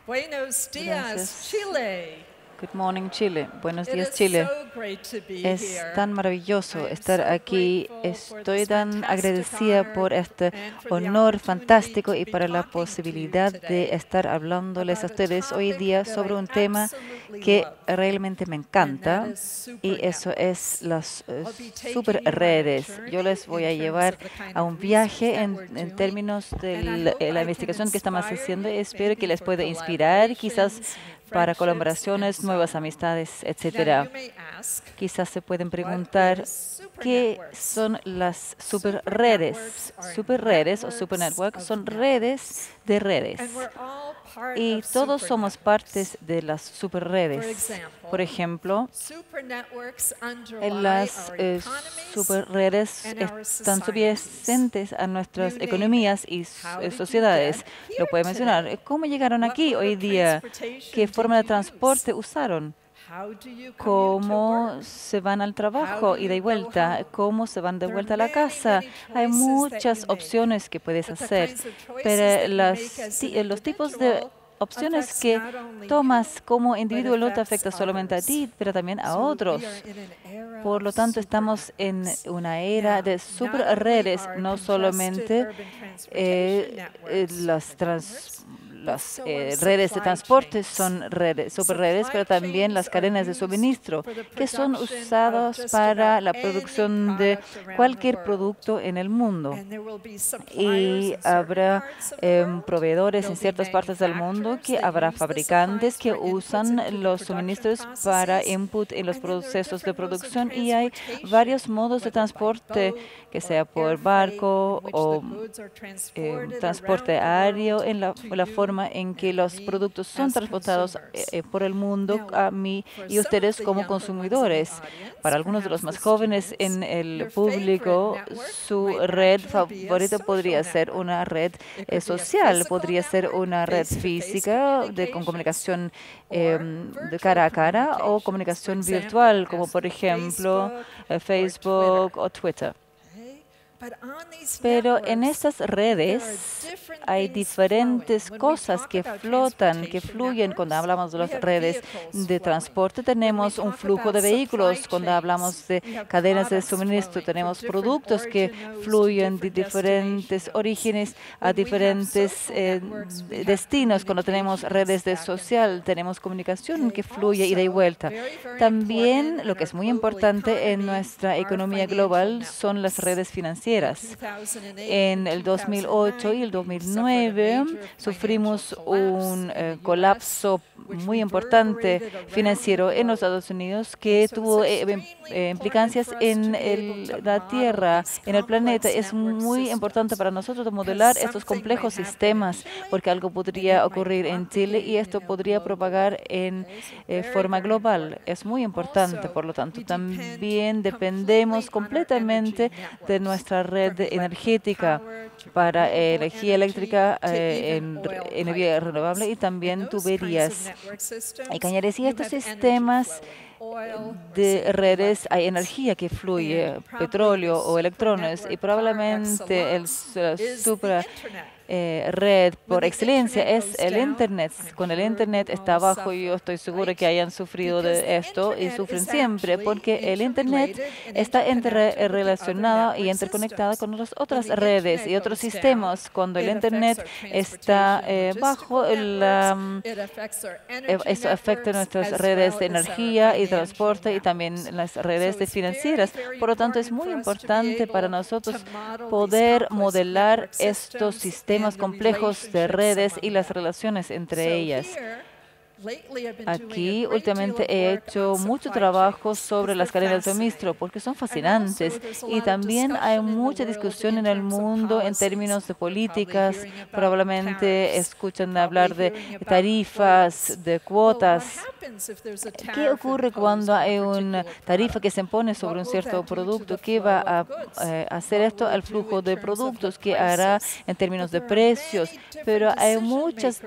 Buenos días, Chile. Good morning, Chile. Buenos días, Chile. Es tan maravilloso estar aquí. Estoy tan agradecida por este honor fantástico y para la posibilidad de estar hablándoles a ustedes hoy día sobre un tema que realmente me encanta, y eso es las superredes. Yo les voy a llevar a un viaje en términos de la investigación que estamos haciendo, y espero que les pueda inspirar, quizás para colaboraciones, nuevas amistades, etcétera. Quizás se pueden preguntar qué son las superredes. Superredes o supernetworks son redes de redes. Y todos somos partes de las superredes. Por ejemplo, las superredes están subyacentes a nuestras economías y sociedades. Lo puedo mencionar. ¿Cómo llegaron aquí hoy día? ¿Qué forma de transporte usaron? ¿Cómo se van al trabajo y de vuelta? ¿Cómo se van de vuelta a la casa? Hay muchas opciones que puedes hacer, pero los tipos de opciones que tomas como individuo no te afecta solamente a ti, pero también a otros. Por lo tanto, estamos en una era de superredes, no solamente las redes de transporte son superredes, pero también las cadenas de suministro, que son usadas para la producción de cualquier producto en el mundo. Y habrá proveedores en ciertas partes del mundo, que habrá fabricantes que usan los suministros para input en los procesos de producción, y hay varios modos de transporte, que sea por barco o transporte aéreo, en la forma en que los productos son transportados por el mundo a mí y ustedes como consumidores. Para algunos de los más jóvenes en el público, su red favorita podría ser una red social, podría ser una red física con comunicación de cara a cara, o comunicación virtual, como por ejemplo Facebook o Twitter. Pero en estas redes hay diferentes cosas que flotan, que fluyen. Cuando hablamos de las redes de transporte, tenemos un flujo de vehículos. Cuando hablamos de cadenas de suministro, tenemos productos que fluyen de diferentes orígenes a diferentes destinos. Cuando tenemos redes de social, tenemos comunicación que fluye ida y vuelta. También, lo que es muy importante en nuestra economía global, son las redes financieras. En el 2008 y el 2009 sufrimos un colapso muy importante financiero en los Estados Unidos que tuvo implicancias en la Tierra, en el planeta. Es muy importante para nosotros modelar estos complejos sistemas porque algo podría ocurrir en Chile y esto podría propagar en forma global. Es muy importante, por lo tanto, también dependemos completamente de nuestra red energética para energía eléctrica, energía renovable y también tuberías y cañares. Y estos sistemas de redes hay energía que fluye, petróleo o electrones, y probablemente el red por excelencia es el Internet. Con el Internet está abajo, yo estoy segura que hayan sufrido de esto y sufren siempre, porque el Internet está relacionado y interconectado con las otras redes y otros sistemas. Cuando el Internet está bajo, eso afecta nuestras redes de energía y transporte y también las redes financieras. Por lo tanto, es muy importante para nosotros poder modelar estos sistemas complejos de redes y las relaciones entre ellas. Aquí últimamente he hecho mucho trabajo sobre las cadenas de suministro porque son fascinantes y también hay mucha discusión en el mundo en términos de políticas. Probablemente escuchan hablar de tarifas, de cuotas. ¿Qué ocurre cuando hay una tarifa que se impone sobre un cierto producto? ¿Qué va a hacer esto al flujo de productos? ¿Qué hará en términos de precios? Pero hay muchos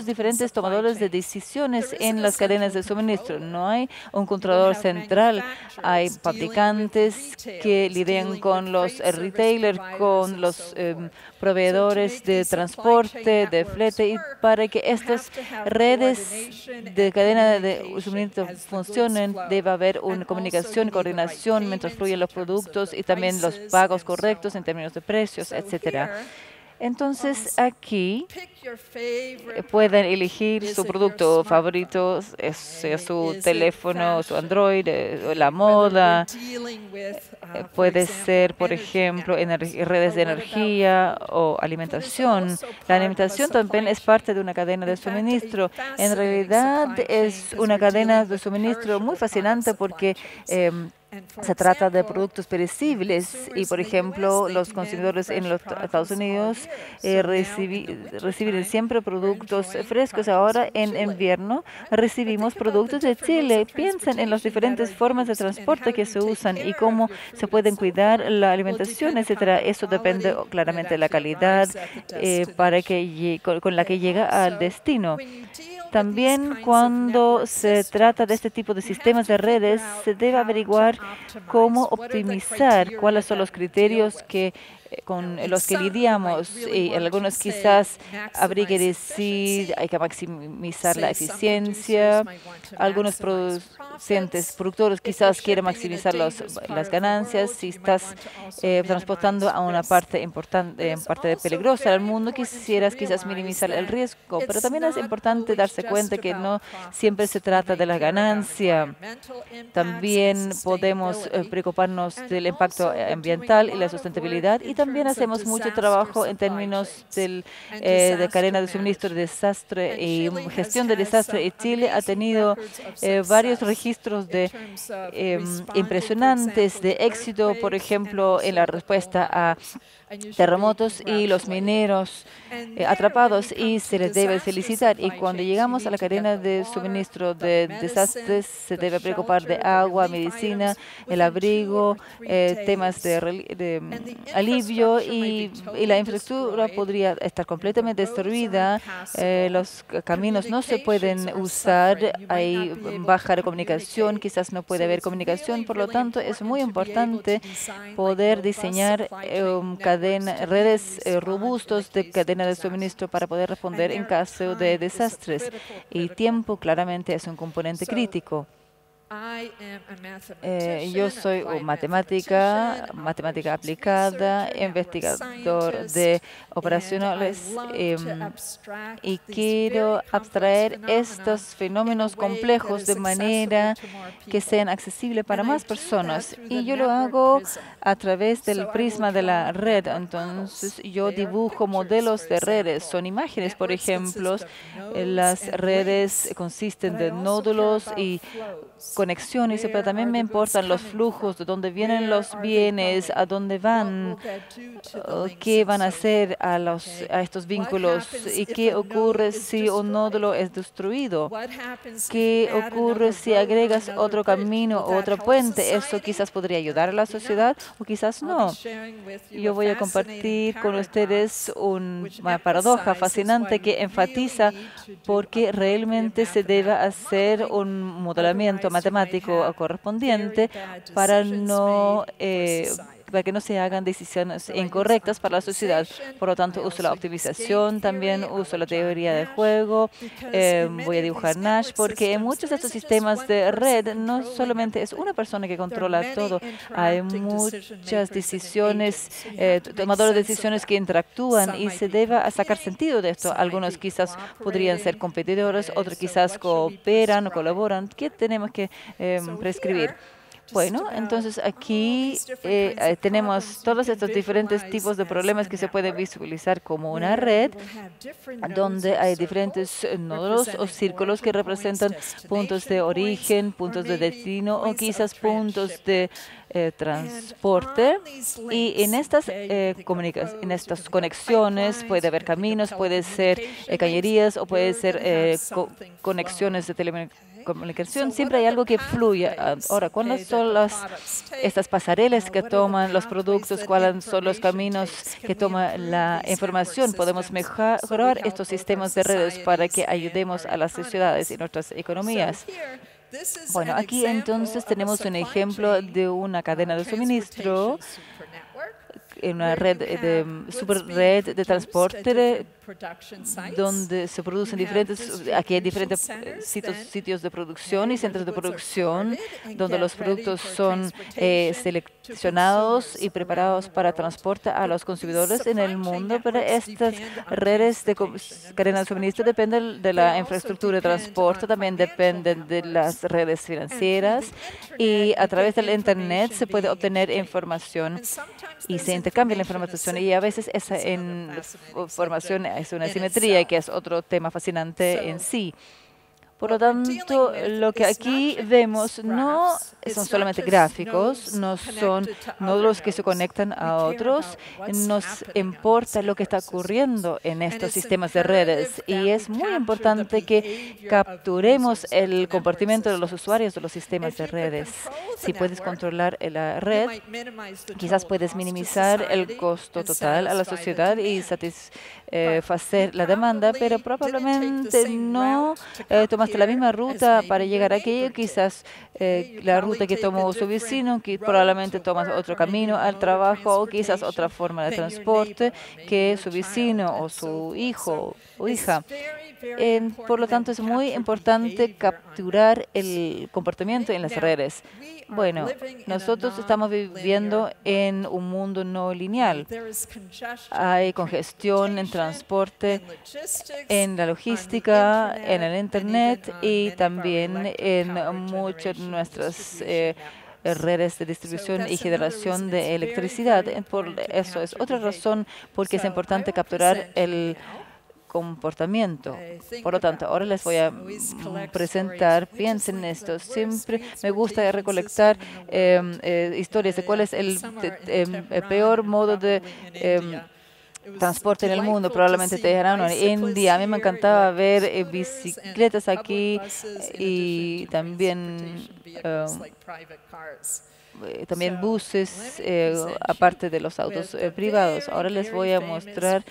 diferentes tomadores de decisiones en las cadenas de suministro. No hay un controlador central. Hay fabricantes que lidian con los retailers, con los proveedores de transporte, de flete, y para que estas redes de cadena de suministro funcionen, debe haber una comunicación y coordinación mientras fluyen los productos y también los pagos correctos en términos de precios, etcétera. Entonces, aquí pueden elegir su producto favorito, sea su teléfono, su Android, la moda. Puede ser, por ejemplo, redes de energía o alimentación. La alimentación también es parte de una cadena de suministro. En realidad, es una cadena de suministro muy fascinante porque se trata de productos perecibles y, por ejemplo, los consumidores en los Estados Unidos reciben siempre productos frescos. Ahora, en invierno, recibimos productos de Chile. Piensen en las diferentes formas de transporte que se usan y cómo se pueden cuidar la alimentación, etcétera. Eso depende claramente de la calidad con la que llega al destino. También cuando se trata de este tipo de sistemas de redes, se debe averiguar cómo optimizar, cuáles son los criterios con los que lidiamos. Y algunos quizás habría que decir, hay que maximizar la eficiencia. Algunos productores quizás quieren maximizar las ganancias. Si estás transportando a una parte importante, parte peligrosa del mundo, quisieras quizás minimizar el riesgo. Pero también es importante darse cuenta que no siempre se trata de la ganancia. También podemos preocuparnos del impacto ambiental y la sustentabilidad, y también hacemos mucho trabajo en términos de cadena de suministro, de desastre y gestión de desastre. Y Chile ha tenido varios registros impresionantes de éxito, por ejemplo, en la respuesta a terremotos y los mineros atrapados, y se les debe felicitar. Y cuando llegamos a la cadena de suministro de desastres, se debe preocupar de agua, medicina, el abrigo, temas de alivio diluvio y la infraestructura podría estar completamente destruida. Los caminos no se pueden usar, hay baja de comunicación, quizás no puede haber comunicación. Por lo tanto, es muy importante poder diseñar redes robustos de cadena de suministro para poder responder en caso de desastres. Y tiempo claramente es un componente crítico. Yo soy matemática aplicada, investigador de operacionales y quiero abstraer estos fenómenos complejos de manera que sean accesibles para más personas. Y yo lo hago a través del prisma de la red. Entonces, yo dibujo modelos de redes. Son imágenes, por ejemplo. Las redes consisten de nódulos y conexiones, pero también me importan los flujos, de dónde vienen los bienes, a dónde van, qué van a hacer a estos vínculos y qué ocurre si un nódulo es destruido, qué ocurre si agregas otro camino o otro puente. Eso quizás podría ayudar a la sociedad o quizás no. Yo voy a compartir con ustedes una paradoja fascinante que enfatiza por qué realmente se debe hacer un modelamiento matemático correspondiente para que no se hagan decisiones incorrectas para la sociedad. Por lo tanto, uso la optimización, también uso la teoría de juego, voy a dibujar Nash, porque en muchos de estos sistemas de red no solamente es una persona que controla todo, hay muchas decisiones, tomadores de decisiones que interactúan y se debe sacar sentido de esto. Algunos quizás podrían ser competidores, otros quizás cooperan o colaboran. ¿Qué tenemos que prescribir? Bueno, entonces aquí tenemos todos estos diferentes tipos de problemas que se pueden visualizar como una red, donde hay diferentes nódulos o círculos que representan puntos de origen, puntos de destino o quizás puntos de transporte. Y en estas conexiones puede haber caminos, puede ser cañerías o puede ser conexiones de telecomunicación. Siempre hay algo que fluye. Ahora, ¿cuáles son estas pasarelas que toman los productos? ¿Cuáles son los caminos que toma la información? Podemos mejorar estos sistemas de redes para que ayudemos a las sociedades y nuestras economías. Bueno, aquí entonces tenemos un ejemplo de una cadena de suministro, una super red de transporte donde se producen aquí hay diferentes sitios de producción y centros de producción donde los productos son seleccionados y preparados para transporte a los consumidores en el mundo. Pero estas redes de cadena de suministro dependen de la infraestructura de transporte, también dependen de las redes financieras y a través del Internet se puede obtener información y se intercambia la información y a veces esa información es una asimetría, que es otro tema fascinante en sí. Por lo tanto, lo que aquí vemos no son solamente gráficos, no son nódulos que se conectan a otros, nos importa lo que está ocurriendo en estos sistemas de redes y es muy importante que capturemos el comportamiento de los usuarios de los sistemas de redes. Si puedes controlar la red, quizás puedes minimizar el costo total a la sociedad y satisfacer la demanda, pero probablemente no tomaste la misma ruta para llegar aquí, quizás la ruta que tomó su vecino, que probablemente tomas otro camino al trabajo o quizás otra forma de transporte que su vecino o su hijo o hija. Por lo tanto, es muy importante capturar el comportamiento en las redes. Bueno, nosotros estamos viviendo en un mundo no lineal. Hay congestión en transporte, en la logística, en el Internet y también en muchas de nuestras redes de distribución y generación de electricidad. Por eso es otra razón por qué es importante capturar el comportamiento. Por lo tanto, ahora les voy a presentar, piensen en esto, siempre me gusta recolectar historias de cuál es el peor modo de transporte en el mundo. Probablemente Teherán o India. A mí me encantaba ver bicicletas aquí y también también buses, aparte de los autos privados. Ahora les voy a mostrar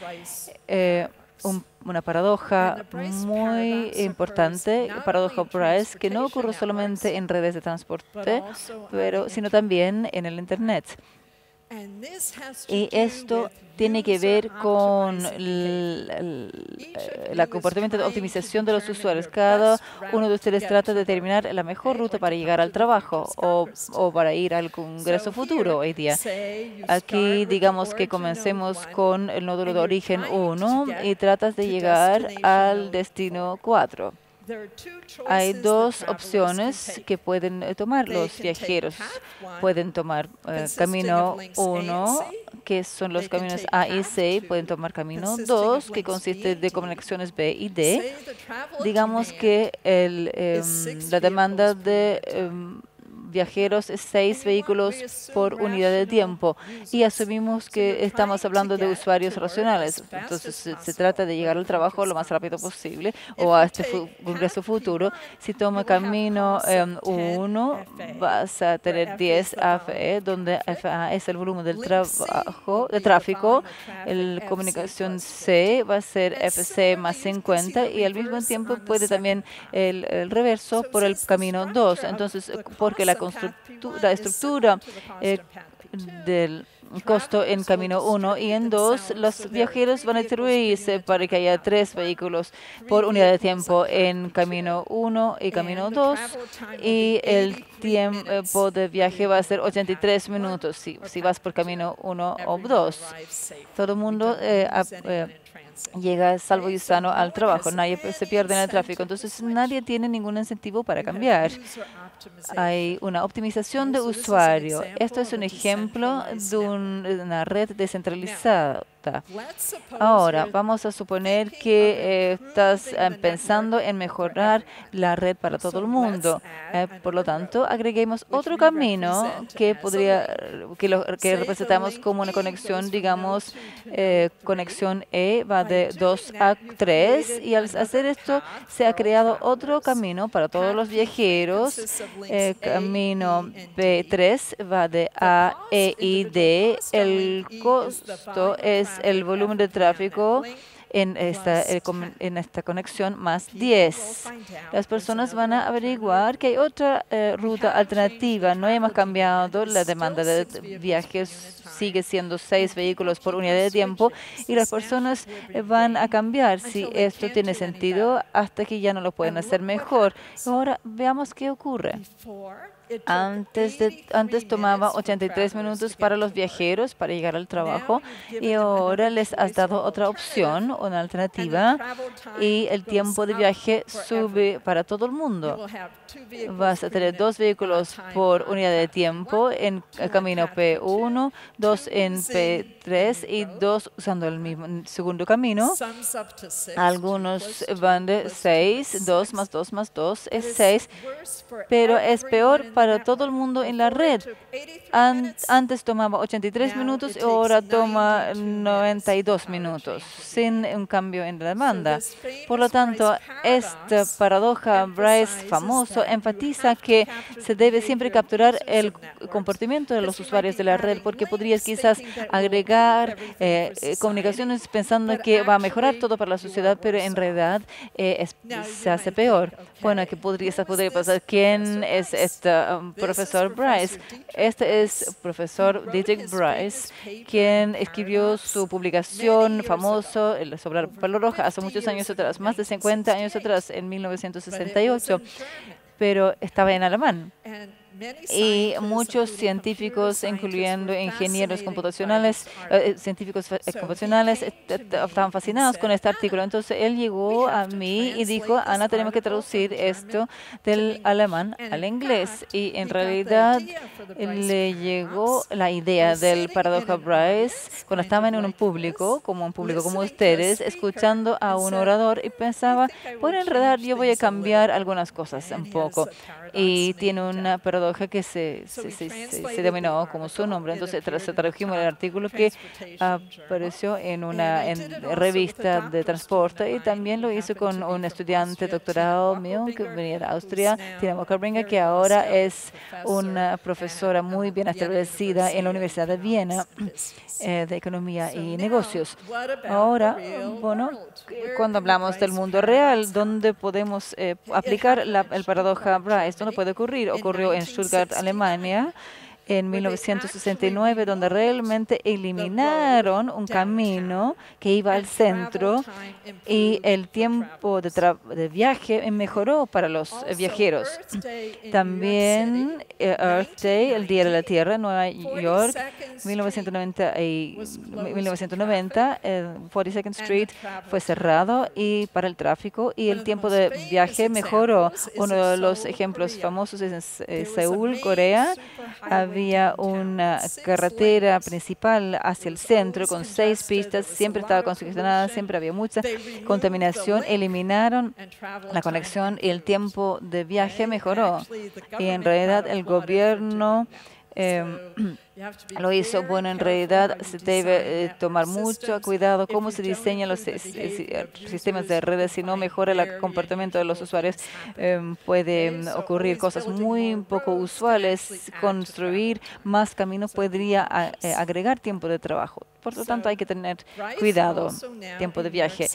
una paradoja muy importante, paradoja Bryce, que no ocurre solamente en redes de transporte, sino también en el Internet. Y esto tiene que ver con el comportamiento de optimización de los usuarios. Cada uno de ustedes trata de determinar la mejor ruta para llegar al trabajo o para ir al congreso futuro hoy día. Aquí digamos que comencemos con el nódulo de origen 1 y tratas de llegar al destino 4. Hay dos opciones que pueden tomar los viajeros. Pueden tomar camino 1, que son los caminos A y C. Pueden tomar camino 2, que consiste de conexiones B y D. Digamos que la demanda de viajeros es 6 vehículos por unidad de tiempo y asumimos que estamos hablando de usuarios racionales. Entonces se trata de llegar al trabajo lo más rápido posible o a este congreso futuro. Si toma camino 1, vas a tener 10 AFE, donde FA es el volumen del tráfico. La comunicación C va a ser FC más 50 y al mismo tiempo puede también el reverso por el camino 2. Entonces, porque la estructura del costo en camino 1 y en 2, los viajeros van a distribuirse para que haya 3 vehículos por unidad de tiempo en camino 1 y camino 2 y el tiempo de viaje va a ser 83 minutos si vas por camino 1 o 2. Todo el mundo llega salvo y sano al trabajo, nadie se pierde en el tráfico, entonces nadie tiene ningún incentivo para cambiar. Hay una optimización de usuario. Esto es un ejemplo de una red descentralizada. Ahora, vamos a suponer que estás pensando en mejorar la red para todo el mundo. Por lo tanto, agreguemos otro camino que representamos como una conexión, digamos, conexión E va de 2 a 3 y al hacer esto se ha creado otro camino para todos los viajeros. Camino B3 va de A, E y D. El costo es el volumen de tráfico en esta conexión más 10. Las personas van a averiguar que hay otra ruta alternativa. No hemos cambiado la demanda de viajes, sigue siendo 6 vehículos por unidad de tiempo y las personas van a cambiar si esto tiene sentido hasta que ya no lo pueden hacer mejor. Ahora veamos qué ocurre. Antes tomaba 83 minutos para los viajeros para llegar al trabajo y ahora les has dado otra opción, una alternativa y el tiempo de viaje sube para todo el mundo. Vas a tener 2 vehículos por unidad de tiempo en el camino P1, 2 en P3 y 2 usando el mismo segundo camino. Algunos van de 6, 2 más 2 más 2 es 6, pero es peor para todo el mundo en la red. Antes tomaba 83 minutos y ahora toma 92 minutos, sin un cambio en la demanda. Por lo tanto, esta paradoja Bryce famoso enfatiza que se debe siempre capturar el comportamiento de los usuarios de la red, porque podrías quizás agregar comunicaciones pensando que va a mejorar todo para la sociedad, pero en realidad se hace peor. Bueno, que podría pasar. ¿Quién es este profesor Bryce? Este es profesor Dietrich Bryce, quien escribió su publicación famoso sobre la palo roja hace muchos años atrás, más de 50 años atrás, en 1968, pero estaba en alemán. Y muchos científicos, incluyendo ingenieros computacionales, científicos computacionales, estaban fascinados con este artículo. Entonces, él llegó a mí y dijo, Ana, tenemos que traducir esto del alemán al inglés. Y en realidad, le llegó la idea del paradoja Bryce cuando estaba en un público como ustedes, escuchando a un orador y pensaba, por enredar, yo voy a cambiar algunas cosas un poco. Y tiene una paradoja paradoja que se denominó como su nombre. Entonces se tradujimos el artículo que apareció en una revista de transporte, y también lo hizo con un estudiante doctorado mío que venía de Austria, Tina Walker-Bringer, que ahora es una profesora muy bien establecida en la Universidad de Viena de Economía y Negocios. Ahora, bueno, cuando hablamos del mundo real, ¿dónde podemos aplicar el paradoja Bryce? ¿Dónde puede ocurrir? Ocurrió en Stuttgart, Alemania, en 1969, donde realmente eliminaron un camino que iba al centro y el tiempo de viaje mejoró para los viajeros. También Earth Day, el Día de la Tierra, en Nueva York, 1990, 42nd Street fue cerrado para el tráfico y el tiempo de viaje mejoró. Uno de los ejemplos famosos es en Seúl, Corea. Había una carretera principal hacia el centro con 6 pistas, siempre estaba congestionada, siempre había mucha contaminación. Eliminaron la conexión y el tiempo de viaje mejoró. Y en realidad el gobierno lo hizo. Bueno, en realidad se debe tomar mucho cuidado cómo se diseñan los sistemas de redes. Si no mejora el comportamiento de los usuarios, pueden ocurrir cosas muy poco usuales. Construir más caminos podría agregar tiempo de trabajo. Por lo tanto, hay que tener cuidado, tiempo de viaje.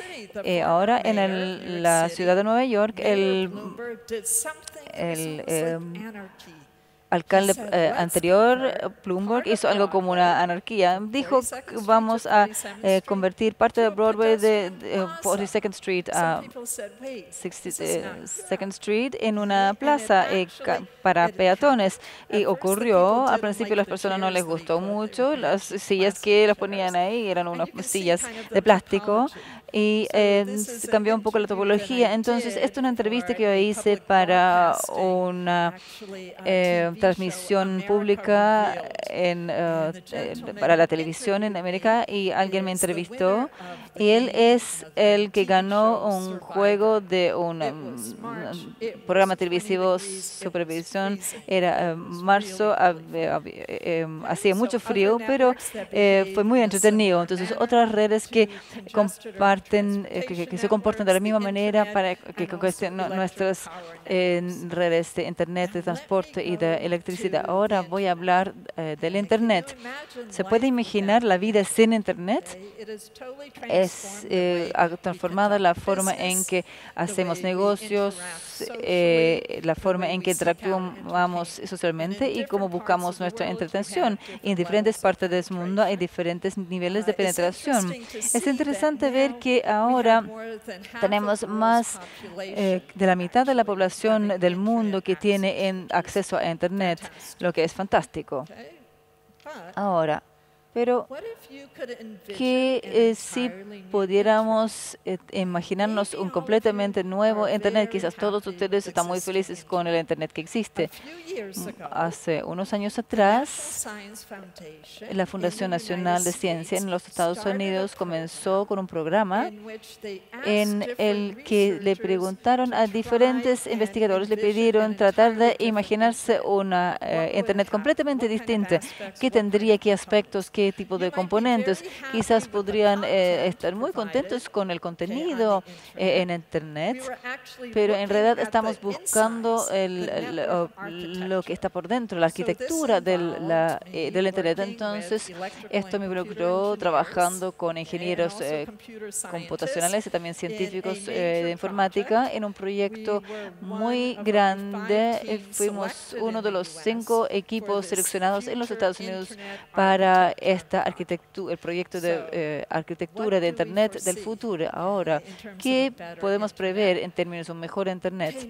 Ahora, en la ciudad de Nueva York, el alcalde anterior, Bloomberg, hizo algo como una anarquía. Dijo que vamos a convertir parte de Broadway de 42nd Street a 62nd Street en una plaza para peatones. Y ocurrió, al principio a las personas no les gustó mucho. Las sillas que las ponían ahí eran unas sillas de plástico. Y se cambió un poco la topología. Entonces, esta es una entrevista que yo hice para una transmisión pública para la televisión en América, y alguien me entrevistó, y él es el que ganó un juego de un programa televisivo supervisión. Era marzo, hacía mucho frío, pero fue muy entretenido. Entonces, otras redes que comparten, que se comportan de la misma manera para que nuestras redes de Internet, de transporte y de electricidad. Ahora voy a hablar del Internet. ¿Se puede imaginar la vida sin Internet? Ha transformado la forma en que hacemos negocios, la forma en que interactuamos socialmente y cómo buscamos nuestra entretención. En diferentes partes del mundo hay diferentes niveles de penetración. Es interesante ver que ahora tenemos más de la mitad de la población del mundo que tiene acceso a Internet, lo que es fantástico. Ahora, pero que si pudiéramos imaginarnos un completamente nuevo Internet, quizás todos ustedes están muy felices con el Internet que existe. Hace unos años atrás, la Fundación Nacional de Ciencia en los Estados Unidos comenzó con un programa en el que le preguntaron a diferentes investigadores, le pidieron tratar de imaginarse una Internet completamente distinta. ¿Qué tendría, qué aspectos, qué tipo de componentes? Quizás podrían estar muy contentos con el contenido en Internet, pero en realidad estamos buscando lo que está por dentro, la arquitectura del Internet. Entonces, esto me involucró trabajando con ingenieros computacionales y también científicos de informática en un proyecto muy grande. Fuimos uno de los 5 equipos seleccionados en los Estados Unidos para esta arquitectura, el proyecto de arquitectura de Internet del futuro. Ahora, ¿qué podemos prever en términos de un mejor Internet?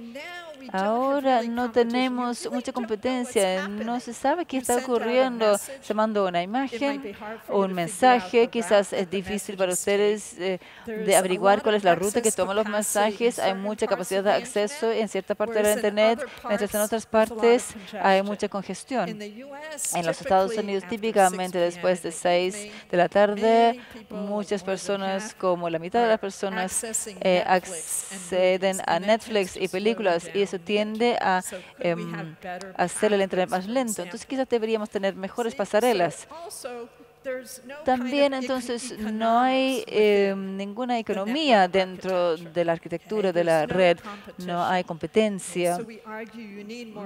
Ahora no tenemos mucha competencia, no se sabe qué está ocurriendo. Se mandó una imagen o un mensaje, quizás es difícil para ustedes de averiguar cuál es la ruta que toman los mensajes. Hay mucha capacidad de acceso en cierta parte de la Internet, mientras en otras partes hay mucha congestión. En los Estados Unidos, típicamente después de 6 de la tarde, muchas personas, como la mitad de las personas, acceden a Netflix y películas, y eso eso tiende a hacer el Internet más lento. Entonces quizás deberíamos tener mejores pasarelas. También entonces no hay ninguna economía dentro de la arquitectura de la red, no hay competencia.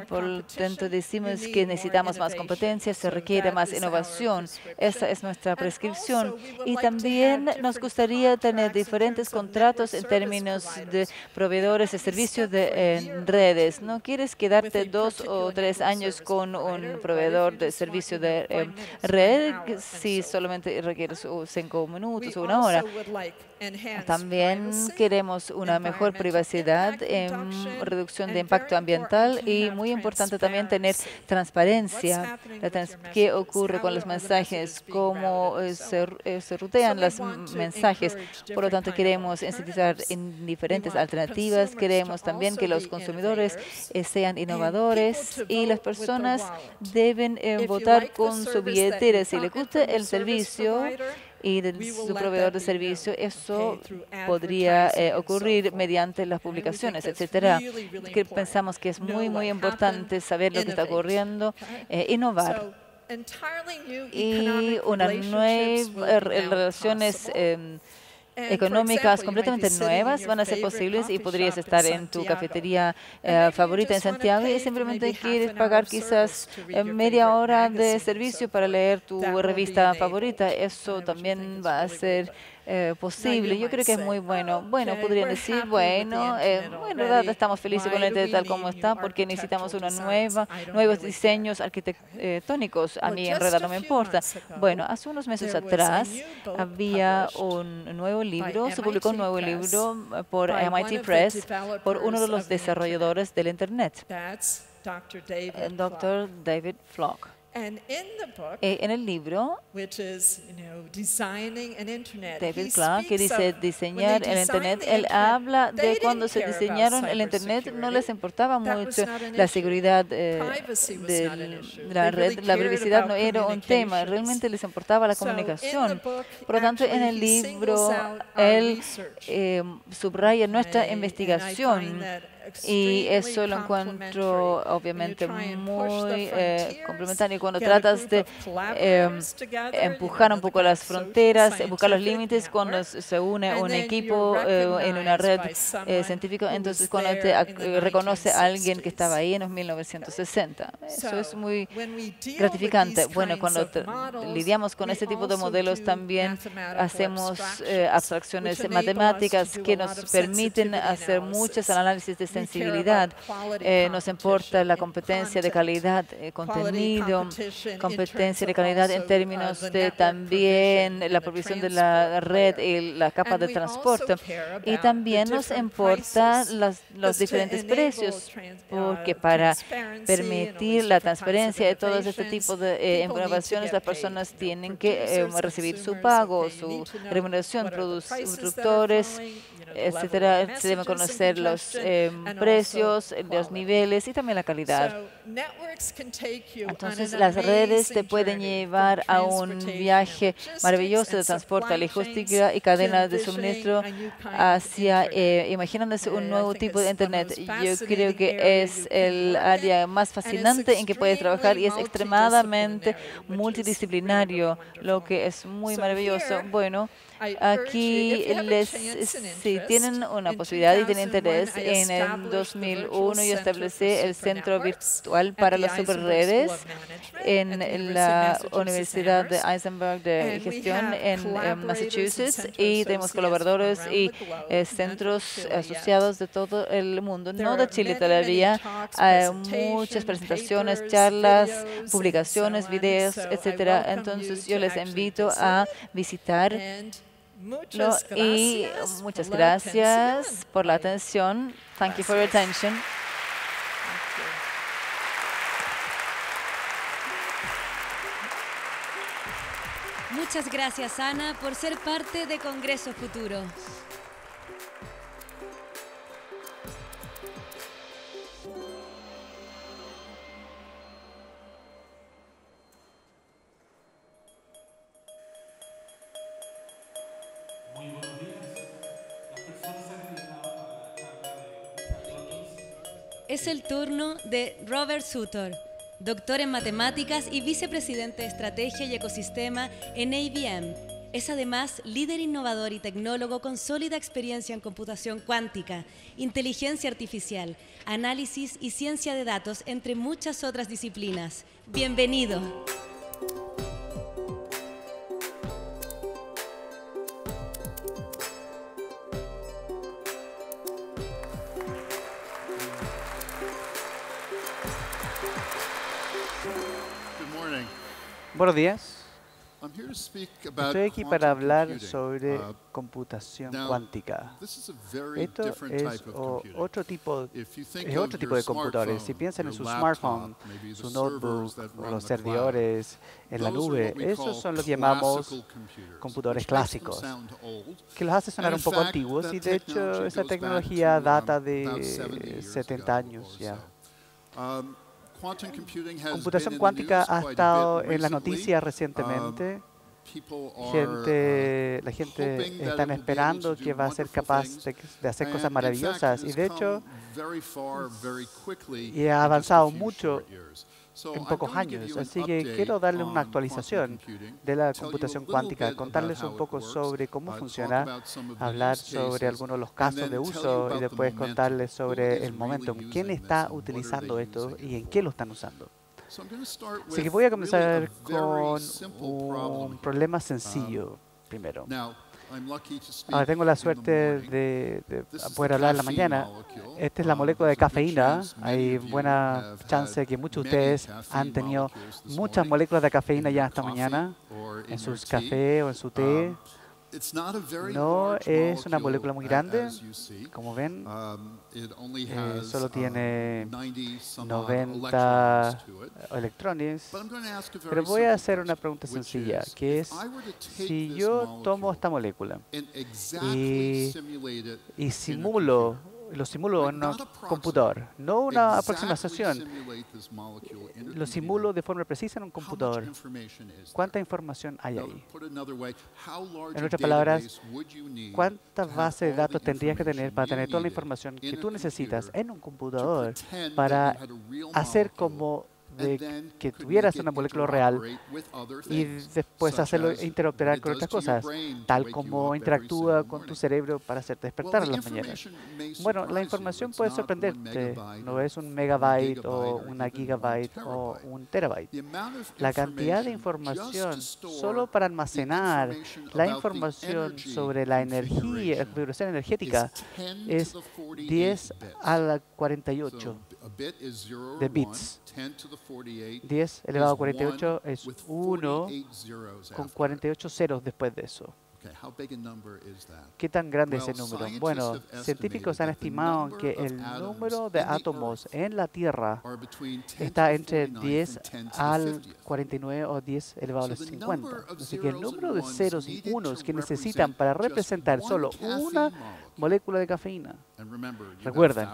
Por lo tanto, decimos que necesitamos más competencia, se requiere más innovación. Esa es nuestra prescripción. Y también nos gustaría tener diferentes contratos en términos de proveedores de servicios de redes. No quieres quedarte 2 o 3 años con un proveedor de servicio de red si solamente requieres 5 minutos o 1 hora. También queremos una mejor privacidad, reducción de impacto ambiental y muy importante también tener transparencia. ¿Qué ocurre con los mensajes? ¿Cómo se rutean los mensajes? Por lo tanto, queremos incentivizar en diferentes alternativas. Queremos también que los consumidores sean innovadores y las personas deben votar con su billetera. Si les gusta el servicio y de su proveedor de servicio, eso podría ocurrir mediante las publicaciones, etcétera. Que pensamos que es muy importante saber lo que está ocurriendo, innovar. Y unas nuevas relaciones económicas completamente nuevas van a ser posibles y podrías estar en tu cafetería favorita en Santiago y simplemente quieres pagar quizás media hora de servicio para leer tu revista favorita. Eso también va a ser posible. Yo creo que es muy bueno. Bueno, podrían decir, bueno, en verdad estamos felices con el Internet tal como está porque necesitamos nuevos diseños arquitectónicos. A mí en realidad no me importa. Bueno, hace unos meses atrás había un nuevo libro, se publicó un nuevo libro por MIT Press por uno de los desarrolladores del Internet, el Dr. David Flock. En el libro, David Clark, que dice diseñar el Internet, él habla de cuando se diseñaron el Internet, no les importaba mucho la seguridad de la red, la privacidad no era un tema, realmente les importaba la comunicación. Por lo tanto, en el libro, él subraya nuestra investigación. Y eso lo encuentro obviamente muy complementario. Cuando tratas de empujar un poco las fronteras, buscar los límites, cuando se une un equipo en una red científica, entonces cuando te reconoce a alguien que estaba ahí en los 1960. Eso es muy gratificante. Bueno, cuando lidiamos con este tipo de modelos, también hacemos abstracciones matemáticas que nos permiten hacer muchos análisis de sensibilidad. Nos importa la competencia de calidad, contenido, competencia de calidad en términos de también la provisión de la red y la capa de transporte. Y también nos importan los diferentes precios, porque para permitir la transparencia de todo este tipo de innovaciones, las personas tienen que recibir su pago, su remuneración, productores, etcétera. Se deben conocer los precios, los niveles y también la calidad. Entonces, las redes te pueden llevar a un viaje maravilloso de transporte, logística y cadenas de suministro hacia, imaginándose un nuevo tipo de Internet. Yo creo que es el área más fascinante en que puedes trabajar y es extremadamente multidisciplinario, lo que es muy maravilloso. Bueno, aquí, si tienen una posibilidad y tienen interés, en el 2001 yo establecí el Centro Virtual para las Superredes en la Universidad de Eisenberg de Gestión en Massachusetts y tenemos colaboradores y centros asociados de todo el mundo, no de Chile todavía. Hay muchas presentaciones, charlas, publicaciones, videos, etcétera. Entonces yo les invito a visitar. Y muchas gracias por la atención. Thank you for your attention. Muchas gracias, Ana, por ser parte de Congreso Futuro. Es el turno de Robert Sutor, doctor en matemáticas y vicepresidente de estrategia y ecosistema en IBM. Es además líder innovador y tecnólogo con sólida experiencia en computación cuántica, inteligencia artificial, análisis y ciencia de datos, entre muchas otras disciplinas. Bienvenido. Buenos días. Estoy aquí para hablar sobre computación cuántica. Esto es otro tipo de computadores. Si piensan en su smartphone, su notebook, los servidores en la nube, esos son lo que llamamos computadores clásicos, que los hace sonar un poco antiguos, y de hecho esa tecnología data de 70 años ya. Computación cuántica ha estado en las noticias recientemente. La gente está esperando que va a ser capaz de hacer cosas maravillosas, y de hecho ha avanzado mucho en pocos años. Así que quiero darles una actualización de la computación cuántica, contarles un poco sobre cómo funciona, hablar sobre algunos de los casos de uso y después contarles sobre el momento, quién está utilizando esto y en qué lo están usando. Así que voy a comenzar con un problema sencillo primero. Ahora tengo la suerte de poder hablar en la mañana. Esta es la molécula de cafeína. Hay buena chance que muchos de ustedes han tenido muchas moléculas de cafeína ya esta mañana en sus cafés o en su té. No es una molécula muy grande, como ven. Solo tiene 90 electrones. Pero voy a hacer una pregunta sencilla, que es, si yo tomo esta molécula y lo simulo en un computador, no una aproximación, lo simulo de forma precisa en un computador, ¿cuánta información hay ahí? En otras palabras, ¿cuántas bases de datos tendrías que tener para tener toda la información que tú necesitas en un computador para hacer como de que tuvieras una molécula real y después hacerlo interoperar con otras cosas, tal como interactúa con tu cerebro para hacerte despertar en las mañanas? Bueno, la información puede sorprenderte. No es un megabyte o una gigabyte o un terabyte. La cantidad de información solo para almacenar la información sobre la energía, la configuración energética, es 10 a la 48 de bits. 10 elevado a 48 es 1 con 48 ceros después de eso. ¿Qué tan grande es ese número? Bueno, científicos han estimado que el número de átomos en la Tierra está entre 10 al 49 o 10 elevado a la 50. Así que el número de ceros y unos que necesitan para representar solo una molécula de cafeína. Recuerden,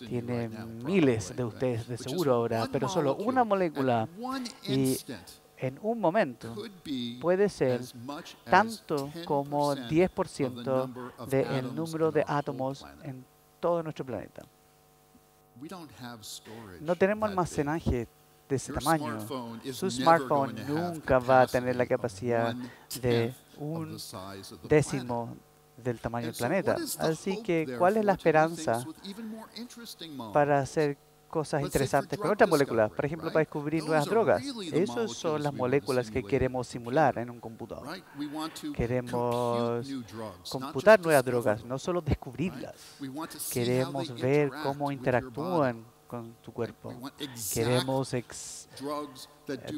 tiene miles de ustedes de seguro ahora, pero solo una molécula, y en un momento puede ser tanto como 10% del número de átomos en todo nuestro planeta. No tenemos almacenaje de ese tamaño. Su smartphone nunca va a tener la capacidad de un décimo del tamaño del planeta. Así que, ¿cuál es la esperanza para hacer cosas interesantes con otras moléculas? Por ejemplo, para descubrir nuevas drogas. Esas son las moléculas que queremos simular en un computador. Queremos computar nuevas drogas, no solo descubrirlas. Queremos ver cómo interactúan con tu cuerpo. Queremos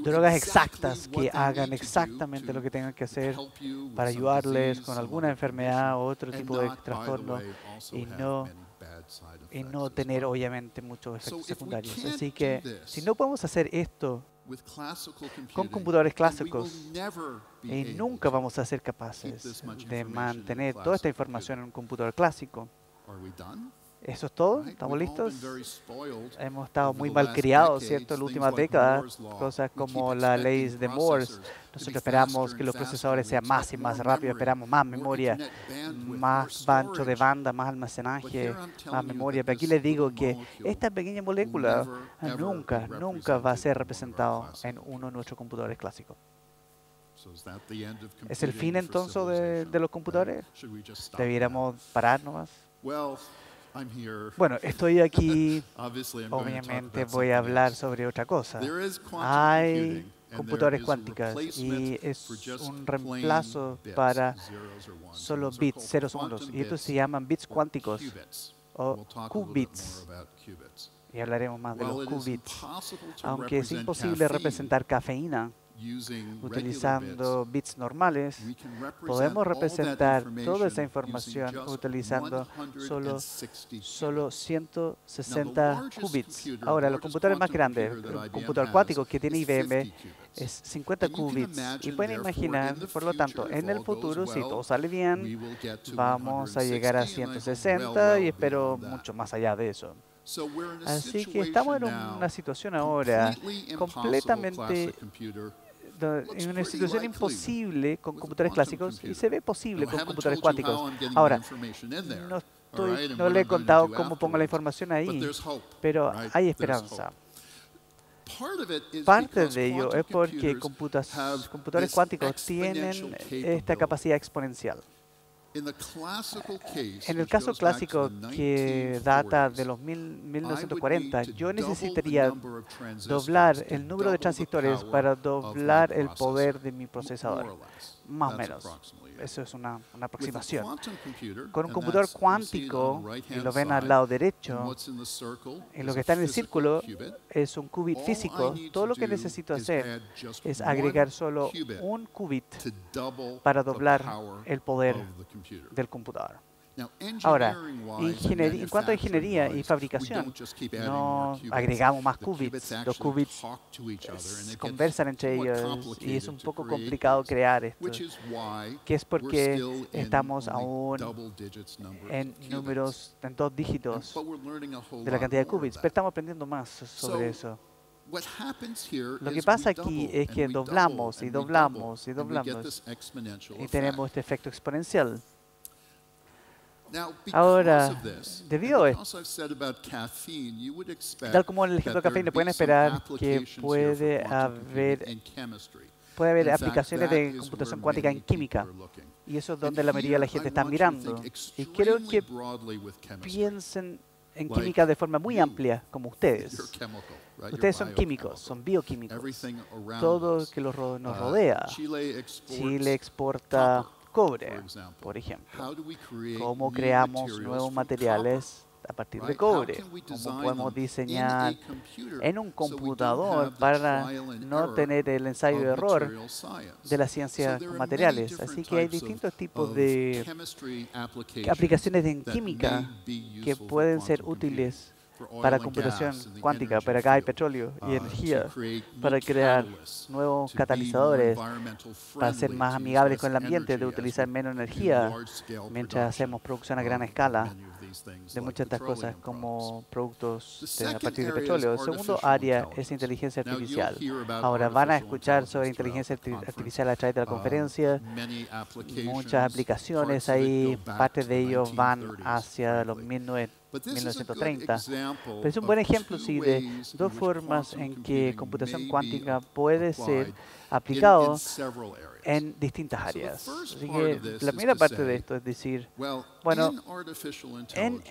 drogas exactas que hagan exactamente lo que tengan que hacer para ayudarles con alguna enfermedad o otro tipo de trastorno, y no tener obviamente muchos efectos secundarios. Así que si no podemos hacer esto con computadores clásicos, y nunca vamos a ser capaces de mantener toda esta información en un computador clásico, Eso es todo. ¿Estamos listos? Hemos estado muy mal criados, ¿cierto? En la última década, cosas como la ley de Morse. Nosotros esperamos que los procesadores sean más y más rápidos, esperamos más memoria, más ancho de banda, más almacenaje, más memoria. Pero aquí les digo que esta pequeña molécula nunca va a ser representado en uno de nuestros computadores clásicos. ¿Es el fin entonces de los computadores? ¿Debiéramos parar nomás? Bueno, estoy aquí, obviamente voy a hablar sobre otra cosa. Hay computadores cuánticos y es un reemplazo para solo bits, ceros, unos. Y estos se llaman bits cuánticos o qubits. Y hablaremos más de los qubits. Aunque es imposible representar cafeína utilizando bits normales, podemos representar toda esa información utilizando solo 160 qubits. Ahora, los computadores más grandes, el computador cuántico que tiene IBM, es 50 qubits. Y pueden imaginar, por lo tanto, en el futuro, si todo sale bien, vamos a llegar a 160 y espero mucho más allá de eso. Así que estamos en una situación ahora completamente en una situación imposible con computadores clásicos y se ve posible con computadores cuánticos. Ahora, no le he contado cómo pongo la información ahí, pero hay esperanza. Parte de ello es porque computadores cuánticos tienen esta capacidad exponencial. En el caso clásico que data de los 1940, yo necesitaría doblar el número de transistores para doblar el poder de mi procesador, más o menos. Eso es una aproximación. Con un computador cuántico, y lo ven al lado derecho, en lo que está en el círculo es un qubit físico. Todo lo que necesito hacer es agregar solo un qubit para doblar el poder del computador. Ahora, en cuanto a ingeniería y fabricación, no agregamos más qubits. Los qubits conversan entre ellos y es un poco complicado crear esto, que es porque estamos aún en números, en 2 dígitos de la cantidad de qubits, pero estamos aprendiendo más sobre eso. Lo que pasa aquí es que doblamos y doblamos y doblamos y tenemos este efecto exponencial. Ahora, debido a esto, tal como en el ejemplo de cafeína, pueden esperar que puede haber aplicaciones de computación cuántica en química. Y eso es donde la mayoría de la gente está mirando. Y creo que piensen en química de forma muy amplia, como ustedes. Ustedes son químicos, son bioquímicos. Todo que nos rodea. Chile exporta cobre, por ejemplo. ¿Cómo creamos nuevos materiales a partir de cobre? ¿Cómo podemos diseñar en un computador para no tener el ensayo de error de la ciencia con materiales? Así que hay distintos tipos de aplicaciones en química que pueden ser útiles para computación cuántica, para gas y petróleo y energía, para crear nuevos catalizadores, para ser más amigables con el ambiente, de utilizar menos energía mientras hacemos producción a gran escala de muchas de estas cosas como productos a partir de petróleo. El segundo área es inteligencia artificial. Ahora van a escuchar sobre inteligencia artificial a través de la conferencia. Muchas aplicaciones ahí, parte de ellos van hacia los 1930. Pero es un buen ejemplo, sí, de 2 formas en que computación cuántica puede ser aplicado en distintas áreas. Así que la primera parte de esto es decir, bueno, en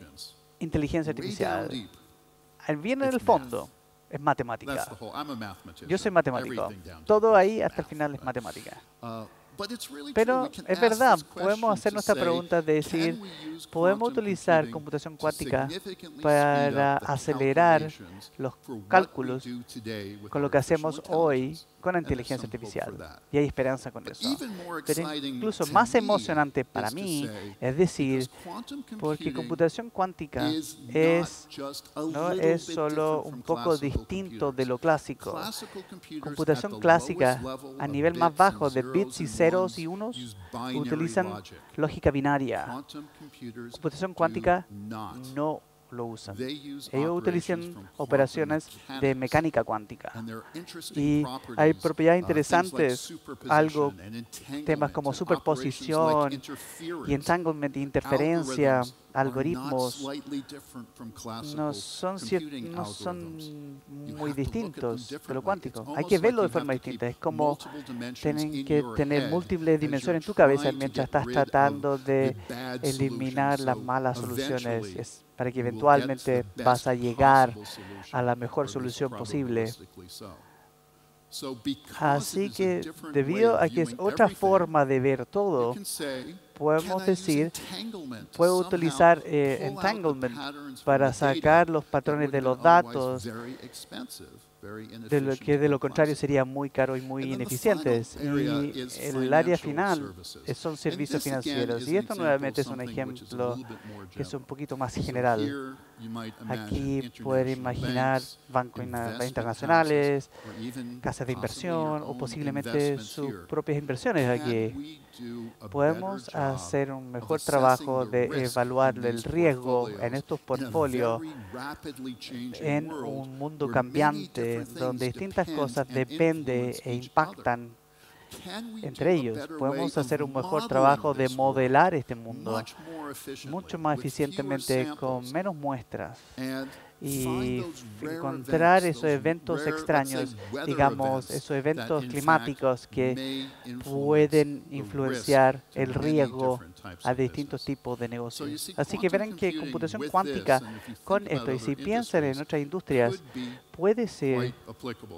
inteligencia artificial, viene en el fondo, es matemática. Yo soy matemático. Todo ahí hasta el final es matemática. Pero es verdad, podemos hacer nuestra pregunta de decir, ¿podemos utilizar computación cuántica para acelerar los cálculos con lo que hacemos hoy con la inteligencia artificial? Y hay esperanza con eso. Pero incluso más emocionante para mí es decir, porque computación cuántica no es solo un poco distinto de lo clásico. Computación clásica a nivel más bajo de bits y ceros y unos utilizan lógica binaria. Computación cuántica no lo usan. Ellos utilizan operaciones de mecánica cuántica. Y hay propiedades interesantes, temas como superposición y entanglement, interferencia, algoritmos, no son muy distintos de lo cuántico. Hay que verlo de forma distinta. Es como tienen que tener múltiples dimensiones en tu cabeza mientras estás tratando de eliminar las malas soluciones, para que eventualmente vas a llegar a la mejor solución posible. Así que, debido a que es otra forma de ver todo, podemos decir, puedo utilizar entanglement para sacar los patrones de los datos, de lo contrario sería muy caro y muy ineficientes. Y el área final son servicios financieros. Y esto nuevamente es un ejemplo que es un poquito más general. Aquí pueden imaginar bancos internacionales, casas de inversión o posiblemente sus propias inversiones aquí. Podemos hacer un mejor trabajo de evaluar el riesgo en estos portfolios en un mundo cambiante donde distintas cosas dependen e impactan entre ellos. Podemos hacer un mejor trabajo de modelar este mundo mucho más eficientemente con menos muestras y encontrar esos eventos extraños, digamos, esos eventos climáticos que pueden influenciar el riesgo a distintos tipos de negocios. Así que verán que computación cuántica con esto, y si piensan en otras industrias, puede ser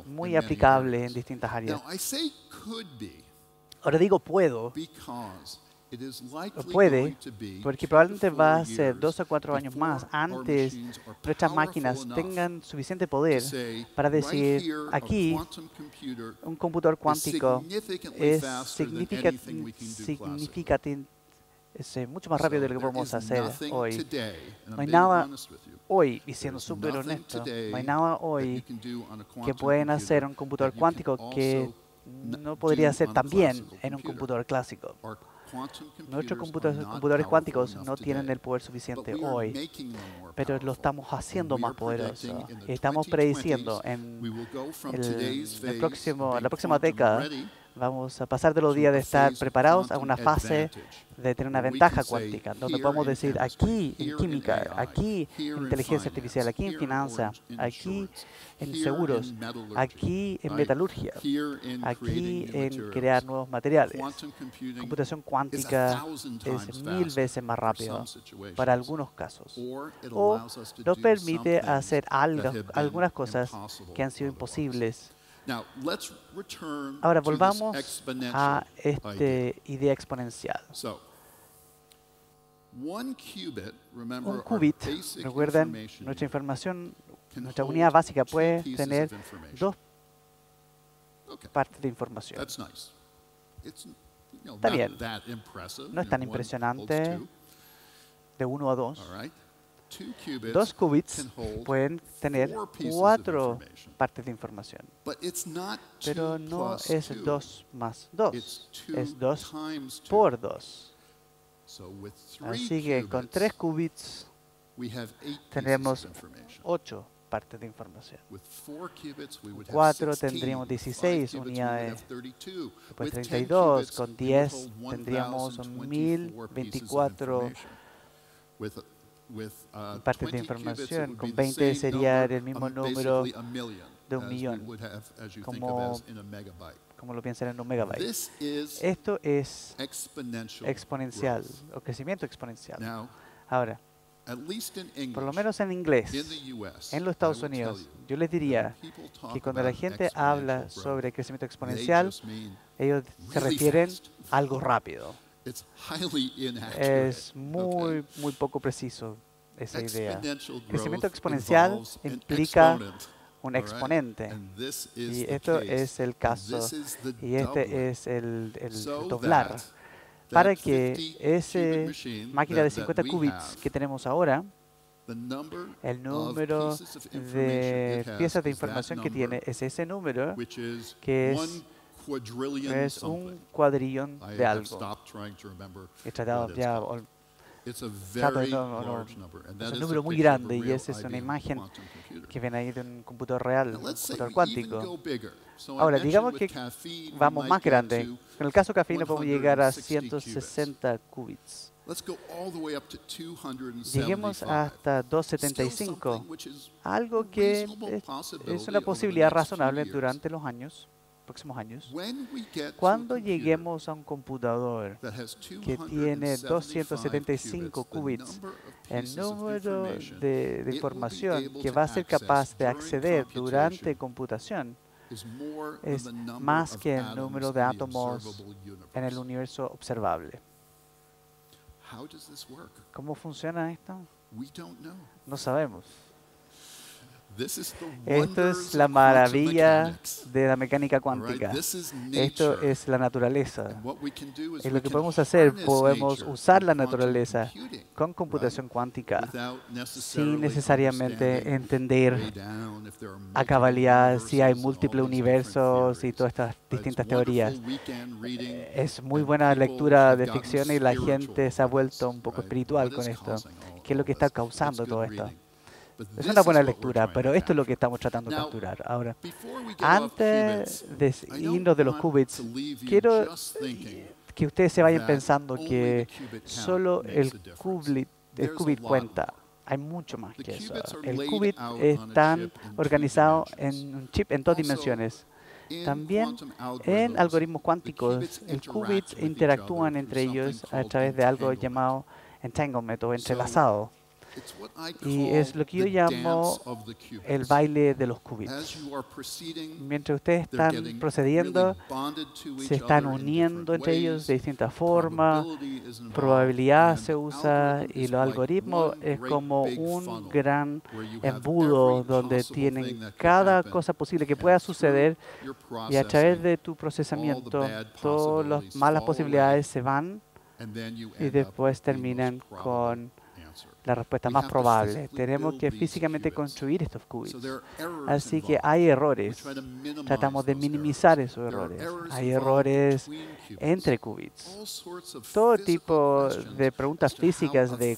muy aplicable en distintas áreas. Ahora digo puede, porque probablemente va a ser 2 a 4 años más antes nuestras máquinas tengan suficiente poder para decir, aquí un computador cuántico es mucho más rápido de lo que podemos hacer hoy. No hay nada hoy, y siendo súper honesto, no hay nada hoy que pueden hacer un computador cuántico que no podría hacer también en un computador clásico. Nuestros computadores cuánticos no tienen el poder suficiente hoy, pero lo estamos haciendo más poderoso. Y estamos prediciendo en la próxima década vamos a pasar de los días de estar preparados a una fase de tener una ventaja cuántica, donde podemos decir aquí en química, aquí en inteligencia artificial, aquí en finanzas, aquí en seguros, aquí en metalurgia, aquí en crear nuevos materiales. Computación cuántica es 1000 veces más rápido para algunos casos. O nos permite hacer algunas cosas que han sido imposibles. Ahora volvamos a esta idea exponencial. Un qubit, recuerden, nuestra información, nuestra unidad básica puede tener 2 partes de información. Está bien, no es tan impresionante de 1 a 2. 2 qubits pueden tener 4 partes de información. Pero no es 2 más 2, es 2 por 2. Así que con 3 qubits tenemos 8 partes de información. 4 tendríamos 16 unidades, después 32, con 10 tendríamos 1024 partes de información. Con 20 sería el mismo número de 1 millón, como lo piensan en un megabyte. Esto es exponencial, o crecimiento exponencial. Ahora, por lo menos en inglés, en los Estados Unidos, yo les diría que cuando la gente habla sobre crecimiento exponencial, ellos se refieren a algo rápido. Es muy poco preciso esa idea. Crecimiento exponencial implica un exponente. Y esto es el caso. Y este es el doblar. Para que esa máquina de 50 qubits que tenemos ahora, el número de piezas de información que tiene es ese número, que es un cuadrillón de algo. He tratado ya Trato de es un número muy grande y esa es una imagen que ven ahí de un computador real, un computador cuántico. Ahora, digamos que vamos más grande. En el caso de cafeína podemos llegar a 160 qubits. Lleguemos hasta 275, algo que es una posibilidad razonable durante los próximos años. Cuando lleguemos a un computador que tiene 275 qubits, el número de información que va a ser capaz de acceder durante computación es más que el número de átomos en el universo observable. ¿Cómo funciona esto? No sabemos. Esto es la maravilla de la mecánica cuántica. Esto es la naturaleza. Y lo que podemos hacer, podemos usar la naturaleza con computación cuántica sin necesariamente entender a cabalidad si hay múltiples universos y todas estas distintas teorías. Es muy buena lectura de ficción y la gente se ha vuelto un poco espiritual con esto. ¿Qué es lo que está causando todo esto? Es una buena lectura, pero esto es lo que estamos tratando de capturar. Ahora, antes de irnos de los qubits, quiero que ustedes se vayan pensando que solo el qubit cuenta. Hay mucho más que eso. El qubit está organizado en un chip en 2 dimensiones. También en algoritmos cuánticos, el qubits interactúan entre ellos a través de algo llamado entanglement o entrelazado. Y es lo que yo llamo el baile de los qubits. Mientras ustedes están procediendo, se están uniendo entre ellos de distintas formas, probabilidad se usa y los algoritmos es como un gran embudo donde tienen cada cosa posible que pueda suceder y a través de tu procesamiento todas las malas posibilidades se van y después terminan con la respuesta más probable. Tenemos que físicamente construir estos qubits. Así que hay errores. Tratamos de minimizar esos errores. Hay errores entre qubits. Todo tipo de preguntas físicas de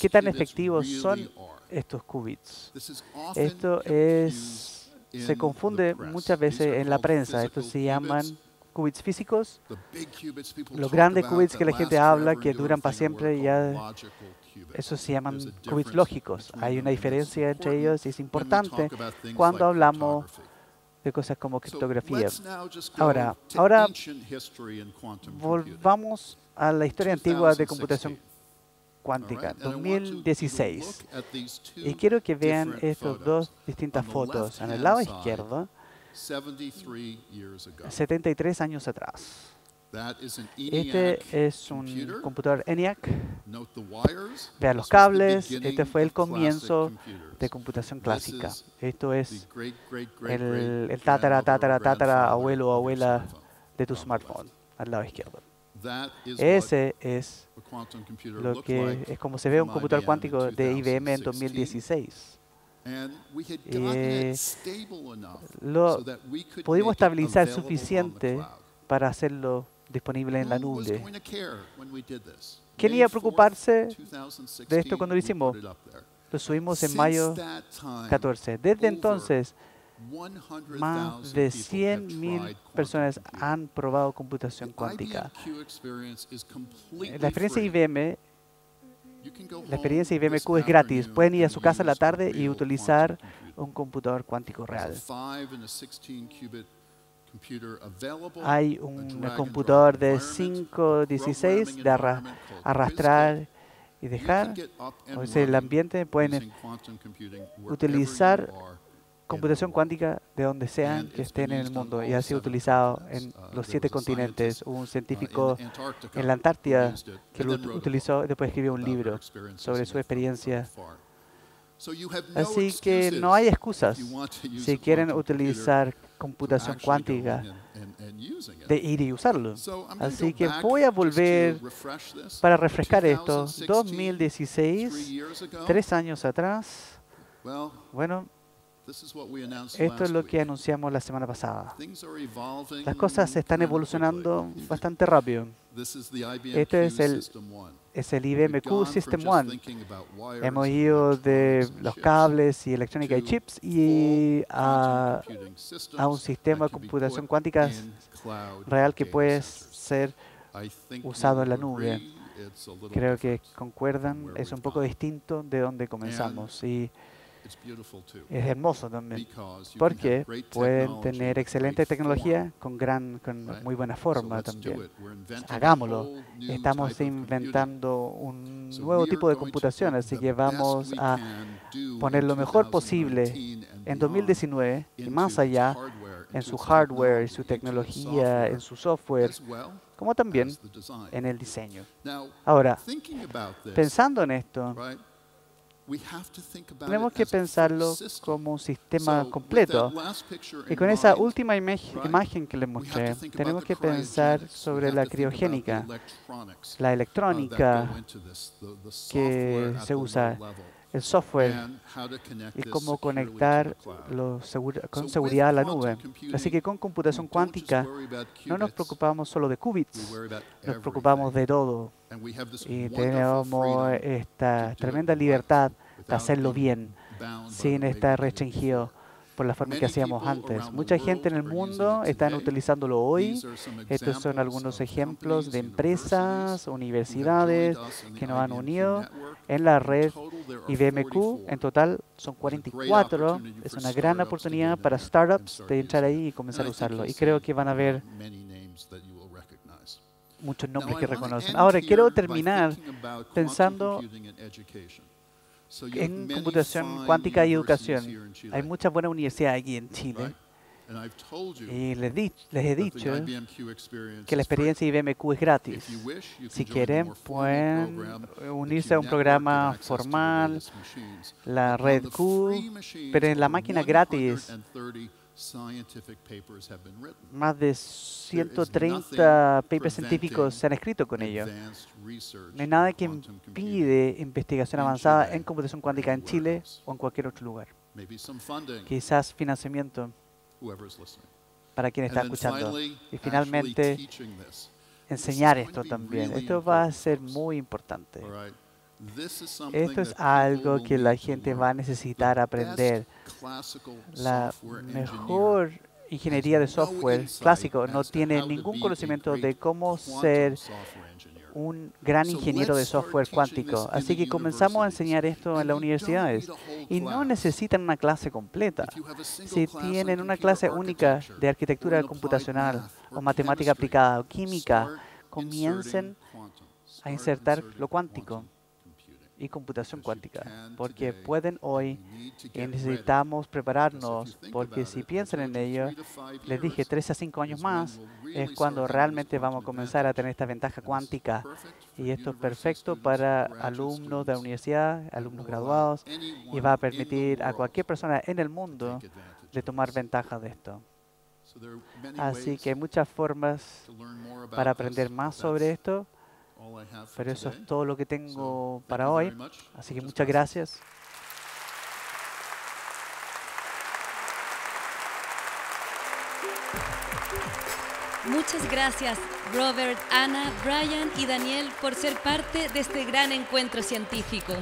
qué tan efectivos son estos qubits. Esto se confunde muchas veces en la prensa. Estos se llaman qubits físicos. Los grandes qubits que la gente habla, que duran para siempre, ya esos se llaman qubits lógicos. Hay una diferencia entre ellos y es importante cuando hablamos de cosas como criptografía. Ahora volvamos a la historia antigua de computación cuántica, 2016. Y quiero que vean estas 2 distintas fotos. En el lado izquierdo, 73 años atrás. Este es un computador ENIAC. Vean los cables. Este fue el comienzo de computación clásica. Esto es el tatara abuelo o abuela de tu smartphone, al lado izquierdo. Ese es lo que es como se ve un computador cuántico de IBM en 2016. Pudimos estabilizar suficiente para hacerlo disponible en la nube. ¿Quién iba a preocuparse de esto cuando lo hicimos? Lo subimos en mayo 14. Desde entonces, más de 100.000 personas han probado computación cuántica. La experiencia IBM Q es gratis. Pueden ir a su casa en la tarde y utilizar un computador cuántico real. Hay un computador de 5.16 de arrastrar y dejar. O sea, el ambiente pueden utilizar computación cuántica de donde sean que estén en el mundo y ha sido utilizado en los 7 continentes. Hubo un científico en la Antártida que lo utilizó y después escribió un libro sobre su experiencia. Así que no hay excusas si quieren utilizar computación cuántica de ir y usarlo. Así que voy a volver para refrescar esto. 2016, 3 años atrás. Bueno, Esto es lo que anunciamos la semana pasada. Las cosas se están evolucionando bastante rápido. Este es el IBM Q System One. Hemos ido de los cables y electrónica y chips y a un sistema de computación cuántica real que puede ser usado en la nube. Creo que concuerdan, es un poco distinto de donde comenzamos y es hermoso también, porque pueden tener excelente tecnología con muy buena forma también. Hagámoslo. Estamos inventando un nuevo tipo de computación, así que vamos a poner lo mejor posible en 2019 y más allá en su hardware, su tecnología, en su software, como también en el diseño. Ahora, pensando en esto, tenemos que pensarlo como un sistema completo. Y con esa última imagen que les mostré, tenemos que pensar sobre la criogénica, la electrónica que se usa, el software y cómo conectar con seguridad a la nube. Así que con computación cuántica no nos preocupamos solo de qubits, nos preocupamos de todo. Y tenemos esta tremenda libertad de hacerlo bien, sin estar restringido por la forma que hacíamos antes. Mucha gente en el mundo está utilizándolo hoy. Estos son algunos ejemplos de empresas, universidades que nos han unido en la red IBM Q. En total son 44. Es una gran oportunidad para startups de entrar ahí y comenzar a usarlo. Y creo que van a haber muchos nombres que reconocen. Ahora, quiero terminar pensando en computación cuántica y educación. Hay muchas buenas universidades aquí en Chile. Y les he dicho que la experiencia IBM Q es gratis. Si quieren, pueden unirse a un programa formal, la red Q, pero en la máquina gratis. Más de 130 papers científicos se han escrito con ello. No hay nada que impide investigación avanzada en computación cuántica en Chile o en cualquier otro lugar. Quizás financiamiento para quien está escuchando. Y finalmente, enseñar esto también. Esto va a ser muy importante. Esto es algo que la gente va a necesitar aprender. La mejor ingeniería de software clásico no tiene ningún conocimiento de cómo ser un gran ingeniero de software cuántico. Así que comenzamos a enseñar esto en las universidades. Y no necesitan una clase completa. Si tienen una clase única de arquitectura computacional o matemática aplicada o química, comiencen a insertar lo cuántico y computación cuántica, porque pueden hoy y necesitamos prepararnos, porque si piensan en ello, les dije 3 a 5 años más, es cuando realmente vamos a comenzar a tener esta ventaja cuántica. Y esto es perfecto para alumnos de la universidad, alumnos graduados, y va a permitir a cualquier persona en el mundo de tomar ventaja de esto. Así que hay muchas formas para aprender más sobre esto. Pero eso es todo lo que tengo para hoy. Así que muchas gracias. Muchas gracias, Robert, Ana, Brian y Daniel, por ser parte de este gran encuentro científico.